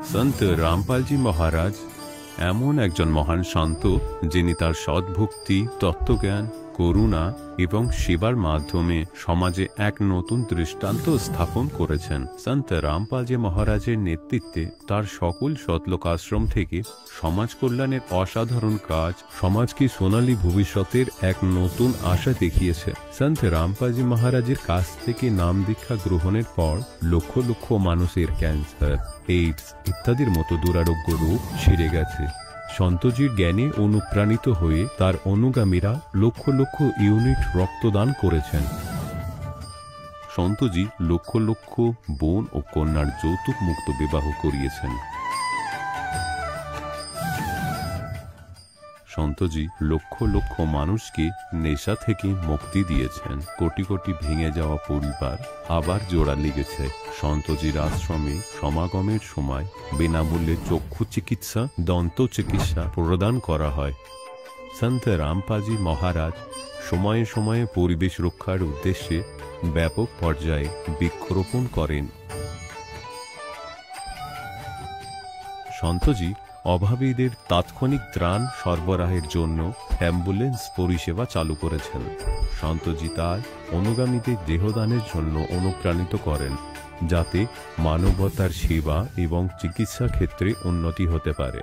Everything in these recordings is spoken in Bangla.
সন্ত রামপালজি মহারাজ এমন একজন মহান সন্ত যিনি তার সদ্ভক্তি, তত্ত্বজ্ঞান, করুণা এবং সেবার মাধ্যমে সমাজে এক নতুন দৃষ্টান্ত স্থাপন করেছেন। সন্ত রামপালজি মহারাজের নেতৃত্বে তার সকল সতলোক আশ্রম থেকে সমাজ কল্যাণের অসাধারণ কাজ সমাজকে সোনালী ভবিষ্যতের এক নতুন আশা দেখিয়েছে। সন্ত রামপালজি মহারাজের কাছ থেকে নাম দীক্ষা গ্রহণের পর লক্ষ লক্ষ মানুষের ক্যান্সার, এইডস ইত্যাদির মতো দুরারোগ্য রোগ সেরে গেছে। সন্তজির জ্ঞানে অনুপ্রাণিত হয়ে তার অনুগামীরা লক্ষ লক্ষ ইউনিট রক্তদান করেছেন। সন্তজি লক্ষ লক্ষ বোন ও কন্যার যৌতুক মুক্ত বিবাহ করিয়েছেন। সন্তজি লক্ষ লক্ষ মানুষকে নেশা থেকে মুক্তি দিয়েছেন। কোটি কোটি ভেঙে যাওয়া পরিবার আবার জোড়া লেগেছে। সন্তজির আশ্রমে সমাগমের সময় বিনামূল্যে চক্ষু চিকিৎসা, দন্ত চিকিৎসা প্রদান করা হয়। সন্ত রামপালজি মহারাজ সময়ে সময়ে পরিবেশ রক্ষার উদ্দেশ্যে ব্যাপক পর্যায়ে বৃক্ষরোপণ করেন। সন্তজি অভাবীদের তাৎক্ষণিক ত্রাণ সরবরাহের জন্য অ্যাম্বুলেন্স পরিষেবা চালু করেছেন। সন্তজি তার অনুগামীদের দেহদানের জন্য অনুপ্রাণিত করেন, যাতে মানবতার সেবা এবং চিকিৎসা ক্ষেত্রে উন্নতি হতে পারে।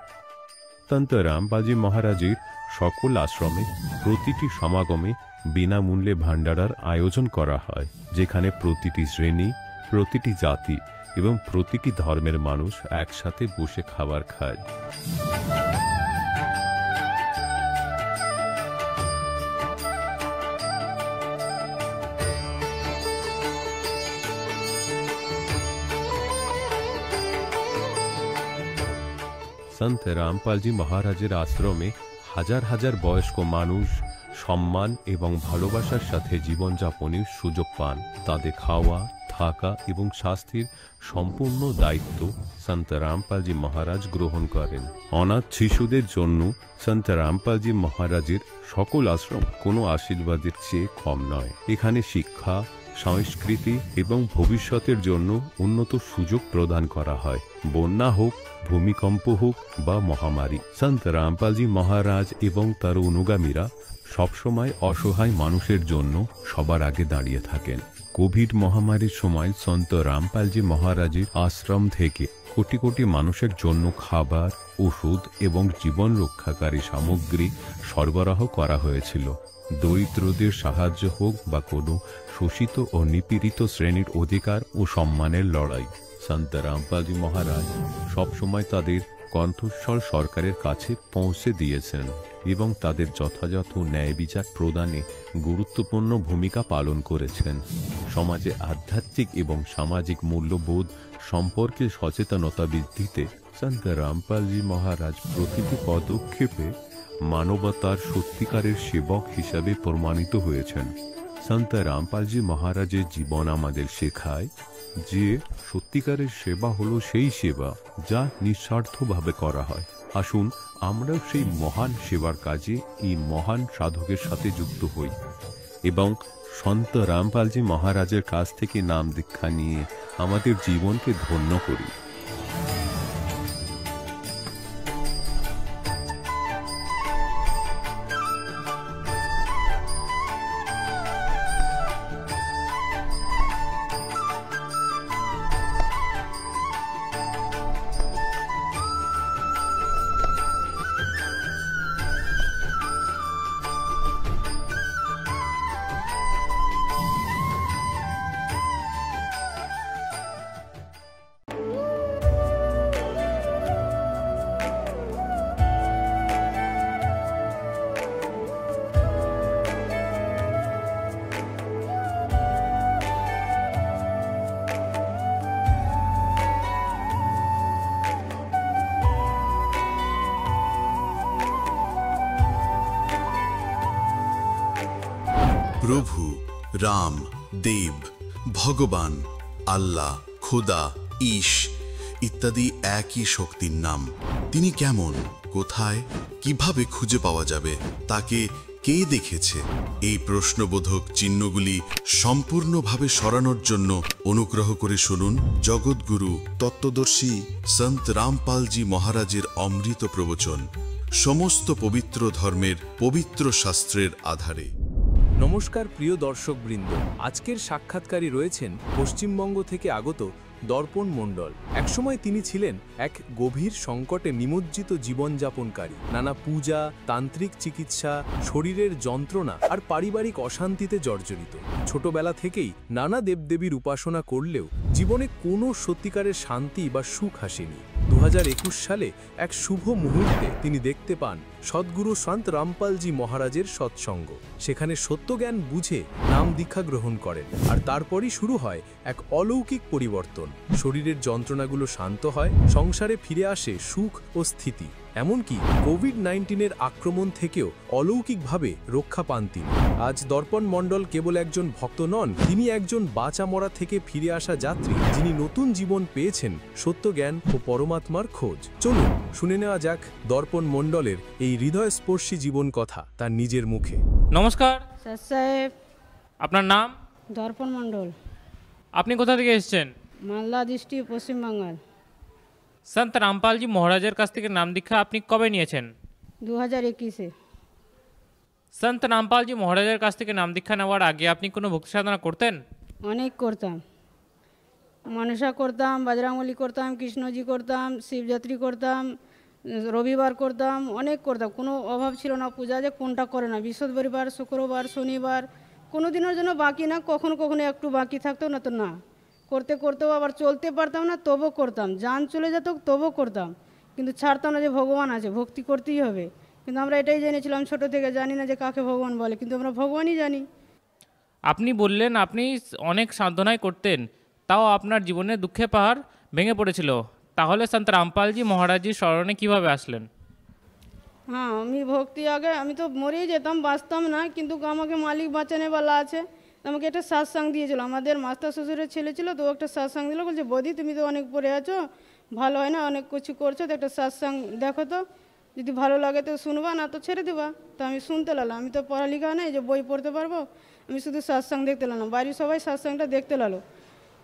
সন্ত রামপালজি মহারাজের সকল আশ্রমে প্রতিটি সমাগমে বিনামূল্যে ভান্ডারার আয়োজন করা হয়, যেখানে প্রতিটি শ্রেণী, প্রতিটি জাতি এবং প্রতিটি ধর্মের মানুষ একসাথে বসে খাবার খায়। সন্ত রামপালজি মহারাজের আশ্রমে হাজার হাজার বয়স্ক মানুষ সম্মান এবং ভালোবাসার সাথে জীবনযাপনের সুযোগ পান। তাদের খাওয়া, থাকা এবং স্বাস্থ্যের সম্পূর্ণ দায়িত্ব সন্ত রামপালজি মহারাজ গ্রহণ করেন। অনাথ শিশুদের জন্য সন্ত রামপালজি মহারাজের সকল আশ্রম কোনো আশীর্বাদের চেয়ে কম নয়। এখানে শিক্ষা, সংস্কৃতি এবং ভবিষ্যতের জন্য উন্নত সুযোগ প্রদান করা হয়। বন্যা হোক, ভূমিকম্প হোক বা মহামারী, সন্ত রামপালজি মহারাজ এবং তার অনুগামীরা সবসময় অসহায় মানুষের জন্য সবার আগে দাঁড়িয়ে থাকেন। কোভিড মহামারীর সময় সন্ত রামপালজি মহারাজের আশ্রম থেকে কোটি কোটি মানুষের জন্য খাবার, ওষুধ এবং জীবন রক্ষাকারী সামগ্রী সরবরাহ করা হয়েছিল। দরিদ্রদের সাহায্য হোক বা কোনো শোষিত ও নিপীড়িত শ্রেণীর অধিকার ও সম্মানের লড়াই, সন্ত রামপালজি মহারাজ সবসময় তাদের কণ্ঠস্বর সরকারের কাছে পৌঁছে দিয়েছেন এবং তাদের যথাযথ ন্যায় বিচার প্রদানে গুরুত্বপূর্ণ ভূমিকা পালন করেছেন। সমাজে আধ্যাত্মিক এবং সামাজিক মূল্যবোধ সম্পর্কে সচেতনতা বৃদ্ধিতে সন্ত রামপালজি মহারাজ প্রতিটি পদক্ষেপে মানবতার সত্যিকারের সেবক হিসাবে প্রমাণিত হয়েছেন। সন্ত রামপালজি মহারাজের জীবন আমাদের শেখায় যে সত্যিকারের সেবা হলো সেই সেবা যা নিঃস্বার্থভাবে করা হয়। আসুন আমরাও সেই মহান সেবার কাজে এই মহান সাধকের সাথে যুক্ত হই এবং সন্ত রামপালজি মহারাজের কাছ থেকে নাম দীক্ষা নিয়ে আমাদের জীবনকে ধন্য করি। প্রভু, রাম, দেব, ভগবান, আল্লাহ, খোদা, ঈশ ইত্যাদি একই শক্তির নাম। তিনি কেমন, কোথায়, কিভাবে খুঁজে পাওয়া যাবে, তাকে কে দেখেছে? এই প্রশ্নবোধক চিহ্নগুলি সম্পূর্ণভাবে সরানোর জন্য অনুগ্রহ করে শুনুন জগৎগুরু তত্ত্বদর্শী সন্ত রামপালজি মহারাজের অমৃত প্রবচন, সমস্ত পবিত্র ধর্মের পবিত্র শাস্ত্রের আধারে। নমস্কার প্রিয় দর্শকবৃন্দ, আজকের সাক্ষাৎকারী রয়েছেন পশ্চিমবঙ্গ থেকে আগত দর্পণ মণ্ডল। একসময় তিনি ছিলেন এক গভীর সংকটে নিমজ্জিত জীবনযাপনকারী। নানা পূজা, তান্ত্রিক চিকিৎসা, শরীরের যন্ত্রণা আর পারিবারিক অশান্তিতে জর্জরিত। ছোটবেলা থেকেই নানা দেবদেবীর উপাসনা করলেও জীবনে কোনো সত্যিকারের শান্তি বা সুখ আসেনি। 2021 সালে এক শুভ মুহূর্তে তিনি দেখতে পান সদ্গুরু সন্ত রামপালজি মহারাজের সৎসঙ্গ। সেখানে সত্যজ্ঞান বুঝে নাম দীক্ষা গ্রহণ করেন, আর তারপরই শুরু হয় এক অলৌকিক পরিবর্তন। শরীরের যন্ত্রণাগুলো শান্ত হয়, সংসারে ফিরে আসে সুখ ও স্থিতি। এমনকি কোভিড-19-এর আক্রমণ থেকেও অলৌকিকভাবে রক্ষা পান তিনি। আজ দর্পণ মণ্ডল কেবল একজন ভক্ত নন, তিনি একজন বাঁচা মরা থেকে ফিরে আসা যাত্রী, যিনি নতুন জীবন পেয়েছেন সত্যজ্ঞান ও পরমাত্মার খোঁজ। চলুন শুনে নেওয়া যাক দর্পণ মণ্ডলের এই হৃদয়স্পর্শী জীবন কথা তার নিজের মুখে। নমস্কার স্যার সাহেব, আপনার নাম? দর্পণ মণ্ডল, আপনি কোথা থেকে এসেছেন? মালদা ডিস্ট্রিক্ট, পশ্চিমবাংলার। সন্ত রামপালজি মহারাজের কাছ থেকে নাম দীক্ষা আপনি কবে নিয়েছেন? 2021-এ। সন্ত রামপালজি মহারাজের কাছ থেকে নাম দীক্ষা নেওয়ার আগে আপনি কোনো ভক্তি সাধনা করতেন? অনেক করতাম, মনসা করতাম, বজরংবলী করতাম, কৃষ্ণজি করতাম, শিবযাত্রী করতাম, রবিবার করতাম, অনেক করতাম। কোনো অভাব ছিল না। পূজা যে কোনটা করে না, বৃহস্পতিবার, শুক্রবার, শনিবার, কোনো দিনের জন্য বাকি না। কখনো কখনো একটু বাকি থাকতো, না তো না। করতে করতেও আবার চলতে পারতাম না, তবু করতাম। জান চলে যেত, তবু করতাম, কিন্তু ছাড়তাম না যে ভগবান আছে, ভক্তি করতেই হবে। কিন্তু আমরা এটাই জেনেছিলাম ছোটো থেকে, জানি না যে কাকে ভগবান বলে, কিন্তু আমরা ভগবানই জানি। আপনি বললেন আপনি অনেক সাধনাই করতেন, তাও আপনার জীবনে দুঃখে পাহাড় ভেঙে পড়েছিল। তাহলে সন্ত রামপালজি মহারাজজির স্মরণে কিভাবে আসলেন? হ্যাঁ, আমি ভক্তি আগে আমি তো মরেই যেতাম, বাঁচতাম না, কিন্তু আমাকে মালিক বাঁচানেওয়ালা আছে। আমাকে একটা সৎসঙ্গ দিয়েছিল, আমাদের মাস্টার শ্বশুরের ছেলে ছিল, তো একটা সৎসঙ্গ দিল। বলছে, বৌদি তুমি তো অনেক পড়ে আছো, ভালো হয় না, অনেক কিছু করছো, তো একটা সৎসঙ্গ দেখো তো, যদি ভালো লাগে তো শুনবা, না তো ছেড়ে দেবা। তো আমি শুনতে লাগলাম। আমি তো পড়ালেখা নেই যে বই পড়তে পারবো, আমি শুধু সৎসঙ্গ দেখতে লাগলাম। বাড়ির সবাই সৎসঙ্গটা দেখতে লাগলো।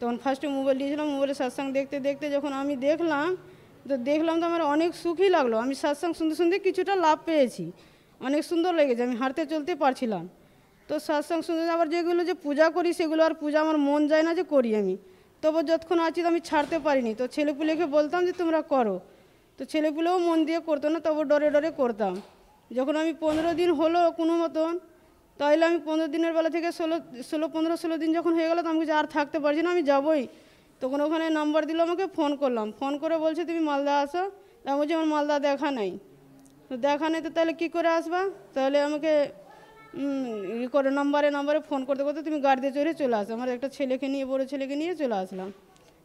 তখন ফার্স্টে মোবাইল দিয়েছিলাম, মোবাইলে সৎসঙ্গ দেখতে দেখতে যখন আমি দেখলাম তো আমার অনেক সুখই লাগলো। আমি সৎসঙ্গ শুনতে শুনতে কিছুটা লাভ পেয়েছি, অনেক সুন্দর লেগেছে, আমি হাঁটতে চলতে পারছিলাম। তো সৎসঙ্গ শুনতে আবার যেগুলো যে পূজা করি, সেগুলো আর পূজা আমার মন যায় না যে করি আমি, তবু যতক্ষণ আছি তো আমি ছাড়তে পারিনি। তো ছেলেপুলেকে বলতাম যে তোমরা করো, তো ছেলেপুলেও মন দিয়ে করতো না, তবু ডরে ডরে করতাম। যখন আমি 15 দিন হলো কোনো মতন, তাহলে আমি 15 দিনের বেলা থেকে 16 দিন যখন হয়ে গেলো, তো আমি আর থাকতে পারছি না, আমি যাবোই। তখন ওখানে নাম্বার দিল, আমাকে ফোন করলাম, ফোন করে বলছে তুমি মালদা আসো। আমি বলছি আমার মালদা দেখা নাই। তো দেখা নেই তো তাহলে কী করে আসবা? তাহলে আমাকে ই করে নাম্বারে ফোন করতে করতে তুমি গাড়িতে চড়ে চলে আসো। আমার একটা ছেলেকে নিয়ে, বড়ো ছেলেকে নিয়ে চলে আসলাম।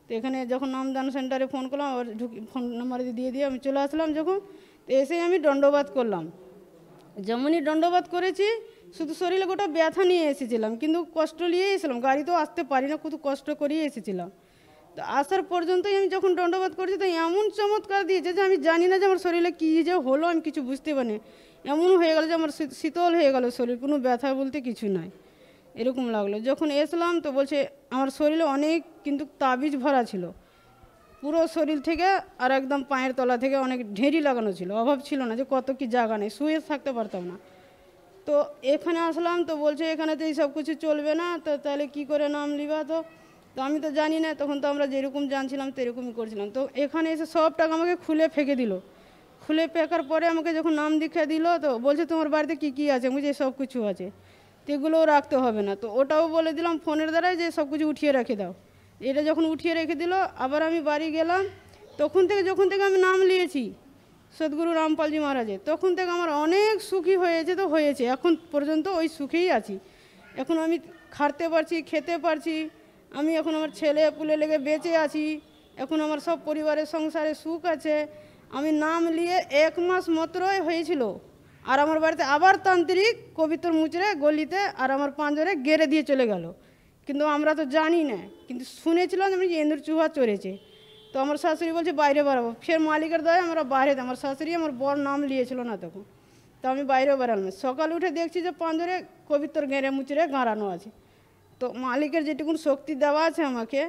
তো এখানে যখন নামদান সেন্টারে ফোন করলাম, আবার ফোন নাম্বার দিয়ে আমি চলে আসলাম। যখন তো এসেই আমি দণ্ডবাত করলাম। যেমনই দণ্ডবাত করেছি, শুধু শরীরে গোটা ব্যথা নিয়ে এসেছিলাম, কিন্তু কষ্ট নিয়েই এসেছিলাম, গাড়িতেও আসতে পারি না, কত কষ্ট করিয়ে এসেছিলাম। তো আসার পর্যন্তই আমি যখন দণ্ডবাত করেছি, তো এমন চমৎকার দিয়েছে যে আমি জানি না যে আমার শরীরে কী যে হলো, আমি কিছু বুঝতে পারিনি। এমন হয়ে গেল যে আমার শীতল হয়ে গেল শরীর, কোনো ব্যথা বলতে কিছু নাই, এরকম লাগলো। যখন এসলাম তো বলছে আমার শরীরে অনেক কিন্তু তাবিজ ভরা ছিল, পুরো শরীর থেকে আর একদম পায়ের তলা থেকে অনেক ঢেঁড়ি লাগানো ছিল, অভাব ছিল না যে কত কি জায়গা নেই, শুয়ে থাকতে পারতাম না। তো এখানে আসলাম, তো বলছে এখানে তো এই সব কিছু চলবে না, তো তাহলে কি করে নাম লিবা? তো আমি তো জানি না, তখন তো আমরা যেরকম জানছিলাম সেরকমই করছিলাম। তো এখানে এসে সব টাকা আমাকে খুলে ফেঁকে দিল। খুলে ফেঁকার পরে আমাকে যখন নাম দীক্ষা দিল, তো বলছে তোমার বাড়িতে কী কী আছে? বুঝে সব কিছু আছে, তো এগুলোও রাখতে হবে না। তো ওটাও বলে দিলাম ফোনের দ্বারাই যে সব কিছু উঠিয়ে রেখে দাও। এটা যখন উঠিয়ে রেখে দিল, আবার আমি বাড়ি গেলাম। যখন থেকে আমি নাম নিয়েছি সদ্গুরু রামপালজি মহারাজের, তখন থেকে আমার অনেক সুখী হয়েছে। তো হয়েছে, এখন পর্যন্ত ওই সুখেই আছি। এখন আমি খাটতে পারছি, খেতে পারছি, আমি এখন আমার ছেলে পুলে লেগে বেঁচে আছি। এখন আমার সব পরিবারের সংসারে সুখ আছে। আমি নাম নিয়ে 1 মাস মাত্রই হয়েছিল, আর আমার বাড়িতে আবার তান্ত্রিক কবিতর মুচড়ে গলিতে আর আমার পাঁজরে গেড়ে দিয়ে চলে গেল। কিন্তু আমরা তো জানি না, কিন্তু শুনেছিলাম আমি এন্দুর চুহা চড়েছে। তো আমার শাশুড়ি বলছে বাইরে বাড়াবো, ফের মালিকের দয়ে আমরা বাইরে, আমার শাশুড়ি আমার বর নাম নিয়েছিল না তখন। তো আমি বাইরেও বেরালাম না। সকালে উঠে দেখছি যে পাঁজরে কবিতর গেঁড়ে মুচড়ে গাঁড়ানো আছে। তো মালিকের যেটুকুন শক্তি দেওয়া আছে আমাকে,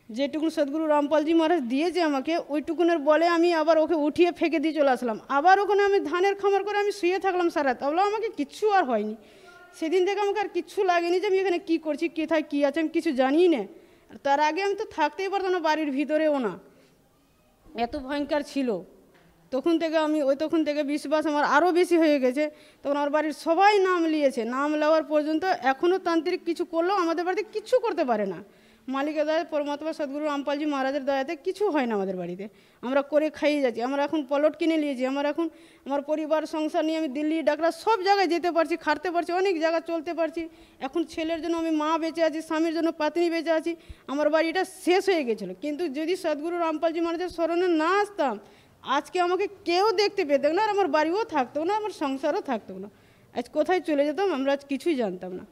যেটুকুন সদ্গুরু রামপালজি মহারাজ দিয়েছে আমাকে, ওইটুকুনের বলে আমি আবার ওকে উঠিয়ে ফেঁকে দিয়ে চলে আসলাম। আবার ওখানে আমি ধানের খামার করে আমি শুয়ে থাকলাম সারা রাত। তাহলে আমাকে কিচ্ছু আর হয়নি। সেদিন থেকে আমাকে আর কিচ্ছু লাগেনি যে আমি এখানে কী করছি, কোথায় কী আছে আমি কিছু জানিই না। আর তার আগে আমি তো থাকতেই পারতাম না বাড়ির ভিতরেও না, এত ভয়ঙ্কর ছিল। তখন থেকে বিশ্বাস আমার আরও বেশি হয়ে গেছে। তখন আমার বাড়ির সবাই নাম নিয়েছে, নাম নেওয়ার পর্যন্ত এখনও তান্ত্রিক কিছু করলেও আমাদের বাড়িতে কিচ্ছু করতে পারে না। মালিকের দয়ায়, পরমাত্মা সদ্গুরু রামপালজি মহারাজের দয়াতে কিছু হয় না আমাদের বাড়িতে। আমরা করে খাইয়ে যাচ্ছি। আমরা এখন প্লট কিনে নিয়েছি। আমার পরিবার সংসার নিয়ে আমি দিল্লি ডাকরা সব জায়গায় যেতে পারছি, খাটতে পারছি, অনেক জায়গা চলতে পারছি। এখন ছেলের জন্য আমি মা বেঁচে আছি, স্বামীর জন্য পাত্নী বেঁচে আছি। আমার বাড়িটা শেষ হয়ে গেছিলো, কিন্তু যদি সদ্গুরু রামপালজি মহারাজের স্মরণে না আসতাম, আজকে আমাকে কেউ দেখতে পেত না, আর আমার বাড়িও থাকতো না, আমার সংসারও থাকতো না। আজ কোথায় চলে যেতাম আমরা আজ কিছুই জানতাম না।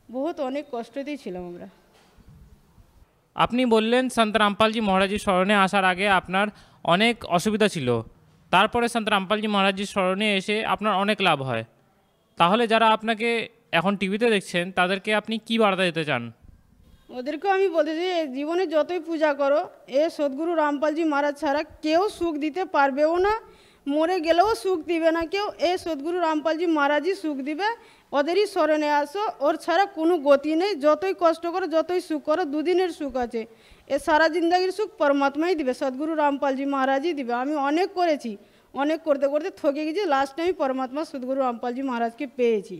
বহুত অনেক কষ্টতেই ছিলাম আমরা। আপনি বললেন সন্ত রামপালজি মহারাজের স্মরণে আসার আগে আপনার অনেক অসুবিধা ছিল, তারপরে সন্ত রামপালজি মহারাজজির স্মরণে এসে আপনার অনেক লাভ হয়। তাহলে যারা আপনাকে এখন টিভিতে দেখছেন তাদেরকে আপনি কী বার্তা দিতে চান? ওদেরকেও আমি বলতে চাই, জীবনে যতই পূজা করো, এ সদ্গুরু রামপালজি মহারাজ ছাড়া কেউ সুখ দিতে পারবেও না, মরে গেলেও সুখ দিবে না কেউ। এ সদ্গুরু রামপালজি মহারাজই সুখ দিবে। ওদেরই স্মরণে আসো, ওর ছাড়া কোনো গতি নেই। যতই কষ্ট করো, যতই সুখ করো, দুদিনের সুখ আছে। এ সারা জিন্দগির সুখ পরমাত্মাই দিবে, সদ্গুরু রামপালজি মহারাজই দিবে। আমি অনেক করেছি, অনেক করতে করতে থকে গেছি, লাস্টে আমি পরমাত্মা সদ্গুরু রামপালজি মহারাজকে পেয়েছি।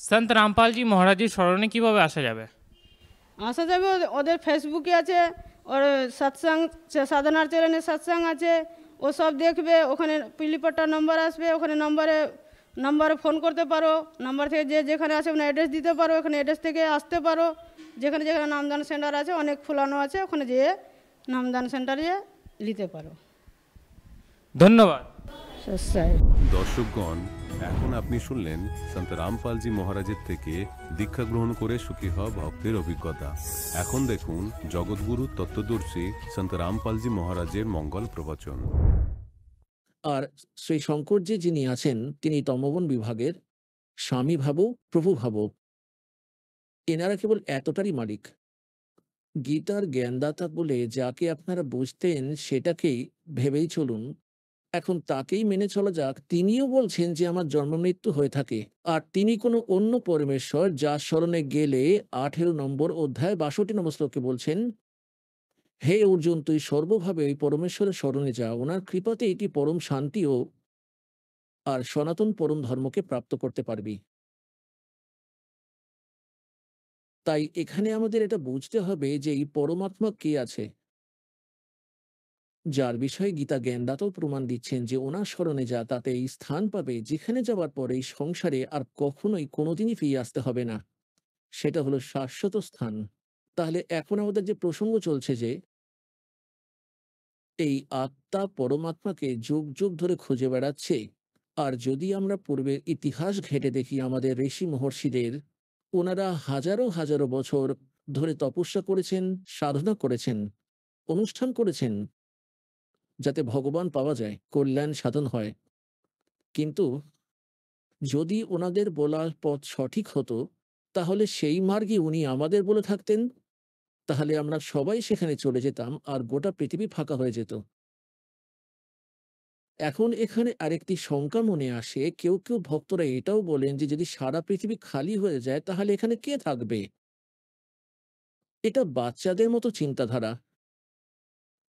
সন্ত রামপালজি মহারাজজির স্মরণে কীভাবে আসা যাবে? আসা যাবে, ওদের ফেসবুকে আছে, ওর সৎসঙ্গ সাধনার চ্যানেলে সৎসঙ্গ আছে, ও সব দেখবে। ওখানে পিলিপট্টার নম্বর আসবে, ওখানে নম্বরে ফোন করতে পারো। নম্বর থেকে যে যেখানে আছে ওখানে অ্যাড্রেস দিতে পারো, ওখানে অ্যাড্রেস থেকে আসতে পারো। যেখানে যেখানে নামদান সেন্টার আছে, অনেক খোলানো আছে, ওখানে যেয়ে নামদান সেন্টারে নিতে পারো। ধন্যবাদ। সস্তায়। দর্শকগণ, এখন আপনি শুনলেন সন্ত রামপালজি মহারাজের থেকে দীক্ষা গ্রহণ করে সুখী হওয়া ভক্তের অভিজ্ঞতা। এখন দেখুন জগৎগুরু তত্ত্বদর্শী সন্ত রামপালজি মহারাজের মঙ্গল প্রবচন। আর শ্রী শঙ্করজি যিনি আছেন, তিনি তমোবন বিভাগের স্বামী ভাবো প্রভু ভাবো, এনারা কেবল এতটারই মালিক। গীতার জ্ঞানদাতা বলে যাকে আপনারা বুঝতেন সেটাকেই ভেবেই চলুন। এখন তাকেই মেনে চলা যাক। তিনিও বলছেন যে আমার জন্ম মৃত্যু হয়ে থাকে, আর তিনি কোনো অন্য পরমেশ্বর যার স্মরণে গেলে 18 নম্বর অধ্যায় 62 নম্বর শ্লোকে বলছেন, হে অর্জুন, তুই সর্বভাবে ওই পরমেশ্বরের স্মরণে যা, ওনার কৃপাতে এটি পরম শান্তি ও আর সনাতন পরম ধর্মকে প্রাপ্ত করতে পারবি। তাই এখানে আমাদের এটা বুঝতে হবে যে এই পরমাত্মা কে আছে, যার বিষয়ে গীতা জ্ঞানদাতাও প্রমাণ দিচ্ছেন যে ওনার স্মরণে যা, তাতে এই স্থান পাবে যেখানে যাওয়ার পরে এই সংসারে আর কখনোই কোনোদিনই ফিরে আসতে হবে না। সেটা হলো শাশ্বত স্থান। তাহলে এখন আমাদের যে প্রসঙ্গ চলছে যে এই আত্মা পরমাত্মাকে যুগ যুগ ধরে খুঁজে বেড়াচ্ছে। আর যদি আমরা পূর্বের ইতিহাস ঘেঁটে দেখি আমাদের ঋষি মহর্ষিদের, ওনারা হাজারো হাজারো বছর ধরে তপস্যা করেছেন, সাধনা করেছেন, অনুষ্ঠান করেছেন, যাতে ভগবান পাওয়া যায়, কল্যাণ সাধন হয়। কিন্তু যদি ওনাদের বলা পথ সঠিক হতো, তাহলে সেই মার্গে উনি আমাদের বলে থাকতেন, তাহলে আমরা সবাই সেখানে চলে যেতাম আর গোটা পৃথিবী ফাঁকা হয়ে যেত। এখন এখানে আরেকটি শঙ্কা মনে আসে, কেউ কেউ ভক্তরা এটাও বলেন যে যদি সারা পৃথিবী খালি হয়ে যায় তাহলে এখানে কে থাকবে? এটা বাচ্চাদের মতো চিন্তাধারা।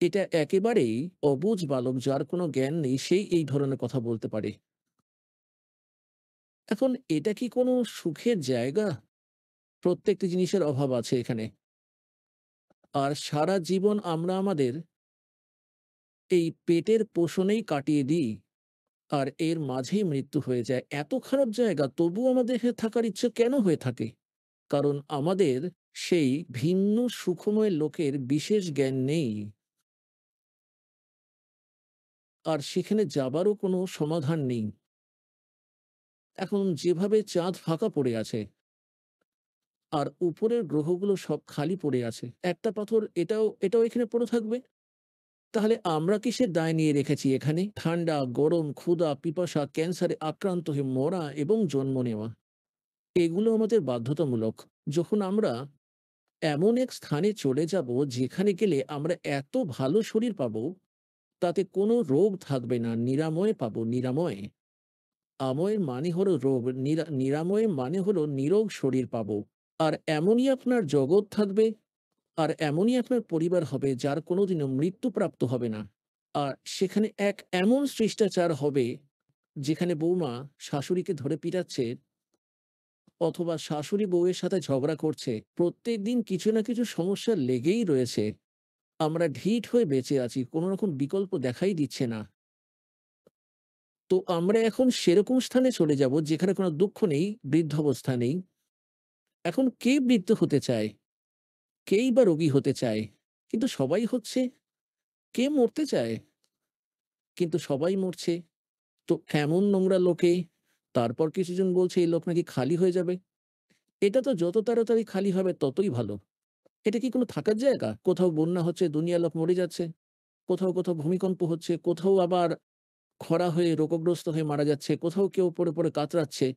এটা একেবারেই অবুঝ বালক, যার কোনো জ্ঞান নেই, সেই এই ধরনের কথা বলতে পারে। এখন এটা কি কোনো সুখের জায়গা? প্রত্যেকটি জিনিসের অভাব আছে এখানে। আর সারা জীবন আমরা আমাদের এই পেটের পোষণেই কাটিয়ে দিই, আর এর মাঝেই মৃত্যু হয়ে যায়। এত খারাপ জায়গা, তবু আমাদের এখানে থাকার ইচ্ছে কেন হয়ে থাকে? কারণ আমাদের সেই ভিন্ন সুখময় লোকের বিশেষ জ্ঞান নেই, আর সেখানে যাবারও কোনো সমাধান নেই। এখন যেভাবে চাঁদ ফাঁকা পড়ে আছে আর উপরের গ্রহগুলো সব খালি পড়ে আছে, একটা পাথর এটাও এটাও এখানে পড়ে থাকবে, তাহলে আমরা কিসের দায় নিয়ে রেখেছি এখানে? ঠান্ডা, গরম, ক্ষুধা, পিপাসা, ক্যান্সারে আক্রান্ত হয়ে মরা এবং জন্ম নেওয়া, এগুলো আমাদের বাধ্যতামূলক। যখন আমরা এমন এক স্থানে চলে যাব যেখানে গেলে আমরা এত ভালো শরীর পাবো, তাতে কোনো রোগ থাকবে না, নিরাময় পাবো, নিরাময়। আময়ের মানে হলো রোগ, নিরাময় মানে হলো নিরোগ শরীর পাবো। আর এমনই আপনার জগৎ থাকবে, আর এমনই আপনার পরিবার হবে যার কোনোদিনও মৃত্যুপ্রাপ্ত হবে না। আর সেখানে এক এমন শিষ্টাচার হবে যেখানে বৌমা শাশুড়িকে ধরে পিটাচ্ছে, অথবা শাশুড়ি বউয়ের সাথে ঝগড়া করছে। প্রত্যেকদিন কিছু না কিছু সমস্যা লেগেই রয়েছে। আমরা ঢিঠ হয়ে বেঁচে আছি, কোনো রকম বিকল্প দেখাই দিচ্ছে না। তো আমরা এখন সেরকম স্থানে চলে যাব যেখানে কোনো দুঃখ নেই, বৃদ্ধাবস্থা নেই। এখন কে বৃদ্ধ হতে চায়? কেই বা রোগী হতে চায়? কিন্তু সবাই হচ্ছে। কে মরতে চায়? কিন্তু সবাই মরছে। তো এমন নোংরা লোকে, তারপর কিছুজন বলছে এই লোক নাকি খালি হয়ে যাবে। এটা তো যত তাড়াতাড়ি খালি হবে ততই ভালো। এটা কি কোনো থাকার জায়গা? কোথাও বন্যা হচ্ছে, দুনিয়ার লোক মরে যাচ্ছে। কোথাও, কোথাও ভূমিকম্প হচ্ছে, কোথাও আবার খরা হয়ে রোগগ্রস্ত হয়ে মারা যাচ্ছে, কোথাও কেউ পড়ে, পড়ে কাতরাচ্ছে।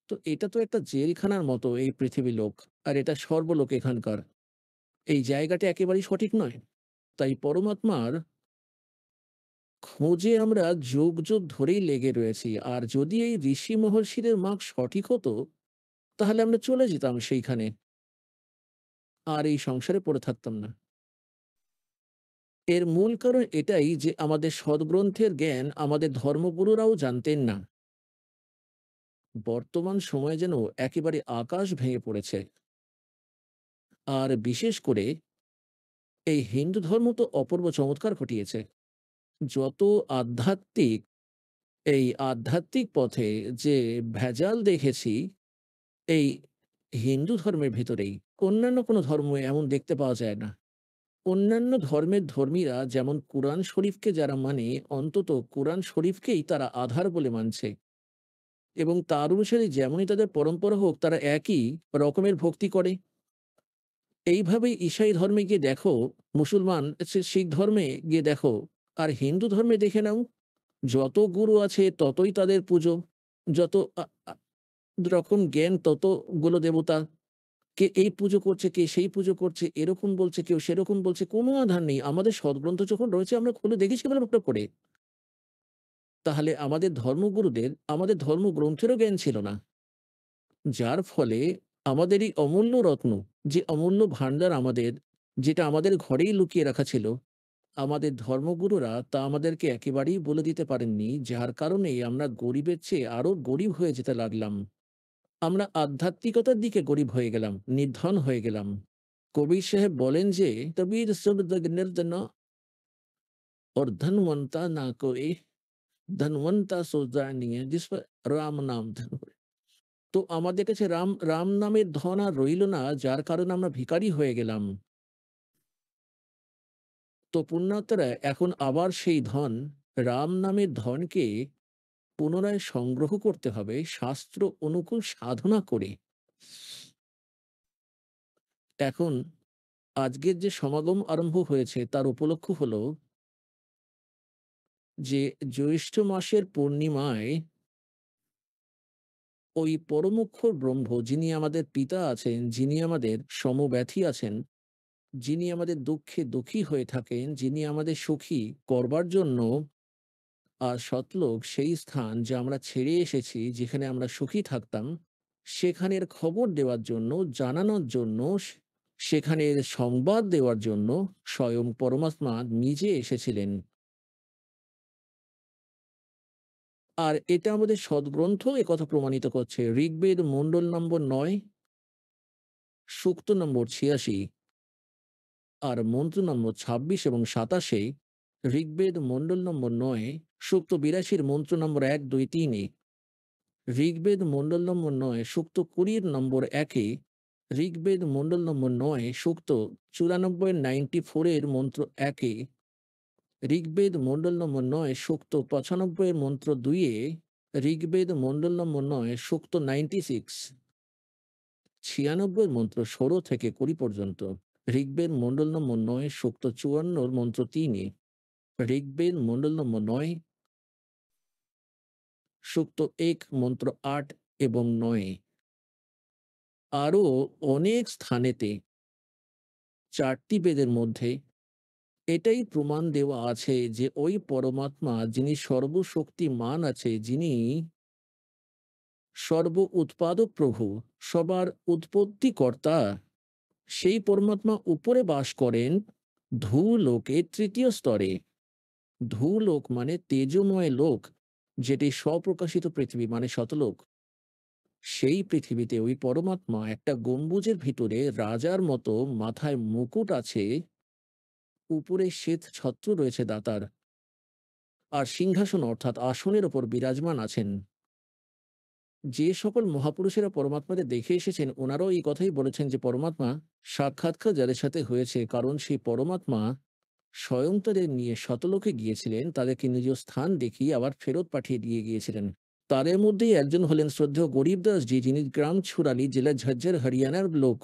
তো এটা তো একটা জেলখানার মতো এই পৃথিবী লোক। আর এটা সর্বলোক এখানকার। এই জায়গাটা একেবারেই সঠিক নয়। তাই পরমাত্মার খোঁজে আমরা যুগ, যুগ ধরেই লেগে রয়েছি। আর যদি এই ঋষি মহর্ষিদের মার্গ সঠিক হতো, তাহলে আমরা চলে যেতাম সেইখানে। আর এই সংসারে পড়ে থাকতাম না। এর মূল কারণ এটাই যে আমাদের সদ্গ্রন্থের জ্ঞান আমাদের ধর্মগুরুরাও জানতেন না। বর্তমান সময়ে যেন একেবারে আকাশ ভেঙে পড়েছে। আর বিশেষ করে এই হিন্দু ধর্ম তো অপূর্ব চমৎকার ঘটিয়েছে। যত আধ্যাত্মিক, এই আধ্যাত্মিক পথে যে ভেজাল দেখেছি এই হিন্দু ধর্মের ভেতরেই, অন্যান্য কোনো ধর্ম এমন দেখতে পাওয়া যায় না। অন্যান্য ধর্মের ধর্মীরা যেমন কুরআন শরীফকে যারা মানে, অন্তত কুরআন শরীফকেই তারা আধার বলে মানছে, এবং তার অনুসারে যেমনই তাদের পরম্পরা হোক তারা একই রকমের ভক্তি করে। এইভাবেই ঈসাই ধর্মে গিয়ে দেখো, মুসলমান শিখ ধর্মে গিয়ে দেখো, আর হিন্দু ধর্মে দেখে নাও, যত গুরু আছে ততই তাদের পুজো, যত রকম জ্ঞান ততগুলো দেবতা। কে এই পুজো করছে, কে সেই পুজো করছে, এরকম বলছে, কেউ সেরকম বলছে, কোনো আধার নেই। আমাদের সদগ্রন্থ যখন রয়েছে আমরা খুলে দেখেছি কেবলমাত্র করে। তাহলে আমাদের ধর্মগুরুদের আমাদের ধর্মগ্রন্থেরও জ্ঞান ছিল না, যার ফলে আমাদের এই অমূল্য রত্ন, যে অমূল্য ভাণ্ডার আমাদের, যেটা আমাদের ঘরেই লুকিয়ে রাখা ছিল, আমাদের ধর্মগুরুরা তা আমাদেরকে একেবারেই বলে দিতে পারেননি, যার কারণে আমরা গরিবের চেয়ে আরো গরিব হয়ে যেতে লাগলাম। আমরা আধ্যাত্মিকতার দিকে গরিব হয়ে গেলাম, নির্ধন হয়ে গেলাম। কবির সাহেব বলেন যে তবির শব্দ নির্ধন और धनवंता ना कोई धनवंता सोचा नहीं है जिस पर राम नाम धन করে। তো আমাদের কাছে রাম রাম নামের ধন আর রইল না, যার কারণে আমরা ভিখারি হয়ে গেলাম। তো পুণ্যাত্মারা এখন আবার সেই ধন, রাম নামের ধনকে পুনরায় সংগ্রহ করতে হবে শাস্ত্র অনুকূল সাধনা করে। এখন আজকের যে সমাগম আরম্ভ হয়েছে তার উপলক্ষ হলো যে জ্যৈষ্ঠ মাসের পূর্ণিমায় ওই পরমক্ষর ব্রহ্ম, যিনি আমাদের পিতা আছেন, যিনি আমাদের সমব্যথী আছেন, যিনি আমাদের দুঃখে দুঃখী হয়ে থাকেন, যিনি আমাদের সুখী করবার জন্য আর সতলোক, সেই স্থান যা আমরা ছেড়ে এসেছি, যেখানে আমরা সুখী থাকতাম, সেখানের খবর দেওয়ার জন্য, জানানোর জন্য, সেখানের সংবাদ দেওয়ার জন্য স্বয়ং পরমাত্মা নিজে এসেছিলেন। আর এটা আমাদের সদগ্রন্থ একথা প্রমাণিত করছে। ঋগ্বেদ মণ্ডল নম্বর 9, সূক্ত নম্বর 86 আর মন্ত্র নম্বর 26 এবং 27। ঋগ্বেদ মণ্ডল নম্বর 9 সূক্ত 82 মন্ত্র নম্বর 1, 2, 3। ঋগ্বেদ মণ্ডল নম্বর 9 সূক্ত 20 নম্বর 1। ঋগ্বেদ মণ্ডল নম্বর 9 সূক্ত 94, 94 মন্ত্র 1। ঋগ্বেদ মণ্ডল নম্বর 9 সূক্ত 95 মন্ত্র 2। ঋগ্বেদ মণ্ডল নম্বর 9 সূক্ত 96, 96 মন্ত্র 16 থেকে 20 পর্যন্ত। ঋগ্বেদ মণ্ডল নম্বর ৯ সূক্ত ৫৪ মন্ত্র ৩-এ, ঋগ্বেদ মণ্ডল নম্বর ৯ সূক্ত ১ মন্ত্র ৮ এবং ৯। আরও অনেক স্থানেতে ৪টি বেদের মধ্যে এটাই প্রমাণ দেওয়া আছে যে ওই পরমাত্মা যিনি সর্বশক্তিমান আছে, যিনি সর্ব উৎপাদক প্রভু, সবার উৎপত্তিকর্তা, সেই পরমাত্মা উপরে বাস করেন ধূলোকে ৩য় স্তরে। ধূলোক মানে তেজময় লোক, যেটি স্বপ্রকাশিত পৃথিবী মানে শতলোক। সেই পৃথিবীতে ওই পরমাত্মা একটা গম্বুজের ভিতরে রাজার মতো মাথায় মুকুট আছে, উপরে শ্বেত ছত্র রয়েছে দাতার, আর সিংহাসন অর্থাৎ আসনের ওপর বিরাজমান আছেন। যে সকল মহাপুরুষেরা পরমাত্মাকে দেখে এসেছেন ওনারাও এই কথাই বলেছেন যে পরমাত্মা সাক্ষাৎকার যাদের সাথে হয়েছে, কারণ সেই পরমাত্মা স্বয়ং তাদের নিয়ে শতলোকে গিয়েছিলেন, তাদেরকে নিজ স্থান দেখিয়ে আবার ফেরত পাঠিয়ে দিয়ে গিয়েছিলেন। তাদের মধ্যেই একজন হলেন শ্রদ্ধেয় গরিবদাসজি, যিনি গ্রাম ছুরালি, জেলা ঝজ্জর, হরিয়ানার লোক।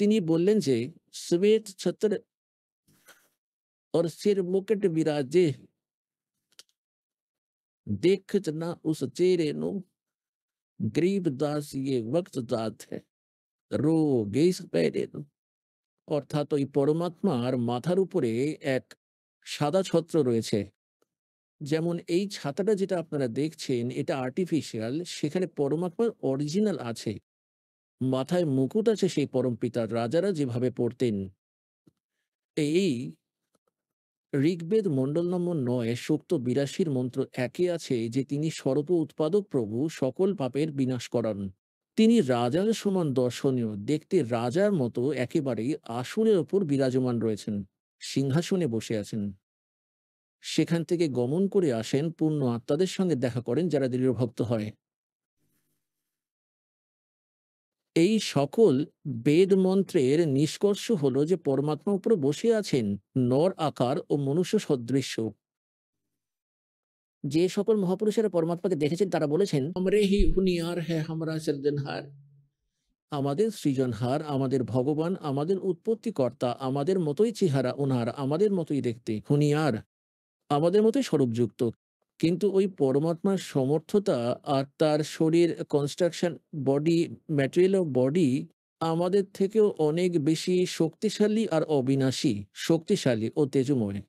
তিনি বললেন যে শ্বেত ছত্র और सिर मुकुट विराजे, देखत ना उस चेहरे नो, गरीबदास ये वक्त दात है, रो গেস পেরে। অর্থাৎ ওই পরমাত্মার মাথার উপরে এক সাদা ছত্র রয়েছে। যেমন এই ছাতাটা যেটা আপনারা দেখছেন এটা আর্টিফিশিয়াল, সেখানে পরমাত্মার অরিজিনাল আছে। মাথায় মুকুট আছে সেই পরমপিতার, রাজারা যেভাবে পড়তেন। এই ঋগ্বেদ মণ্ডল নম্বর ৯ সূক্ত ৮২ মন্ত্র ১-এ আছে যে তিনি সর্ব উৎপাদক প্রভু, সকল পাপের বিনাশ করান। তিনি রাজার সমান দর্শনীয়, দেখতে রাজার মতো একেবারেই আসনের ওপর বিরাজমান রয়েছেন, সিংহাসনে বসে আছেন। সেখান থেকে গমন করে আসেন, পূর্ণ আত্মাদের সঙ্গে দেখা করেন যারা দৃঢ় ভক্ত হয়। এই সকল বেদ মন্ত্রের নিষ্কর্ষ হলো যে পরমাত্মা উপরে বসে আছেন নর আকার ও মনুষ্য সদৃশ্য। যে সকল মহাপুরুষেরা পরমাত্মাকে দেখেছেন তারা বলেছেন, আমরে হি হুনিয়ার হ্যাঁ হামরা সৃজনহার, আমাদের সৃজনহার, আমাদের ভগবান, আমাদের উৎপত্তিকর্তা, আমাদের মতোই চেহারা ওনার, আমাদের মতোই দেখতে, হুনিয়ার আমাদের মতোই স্বরূপযুক্ত। কিন্তু ওই পরমাত্মার সমর্থতা আর তার শরীর construction, body, material of body আমাদের থেকেও অনেক বেশি শক্তিশালী আর অবিনাশী, শক্তিশালী ও তেজময়।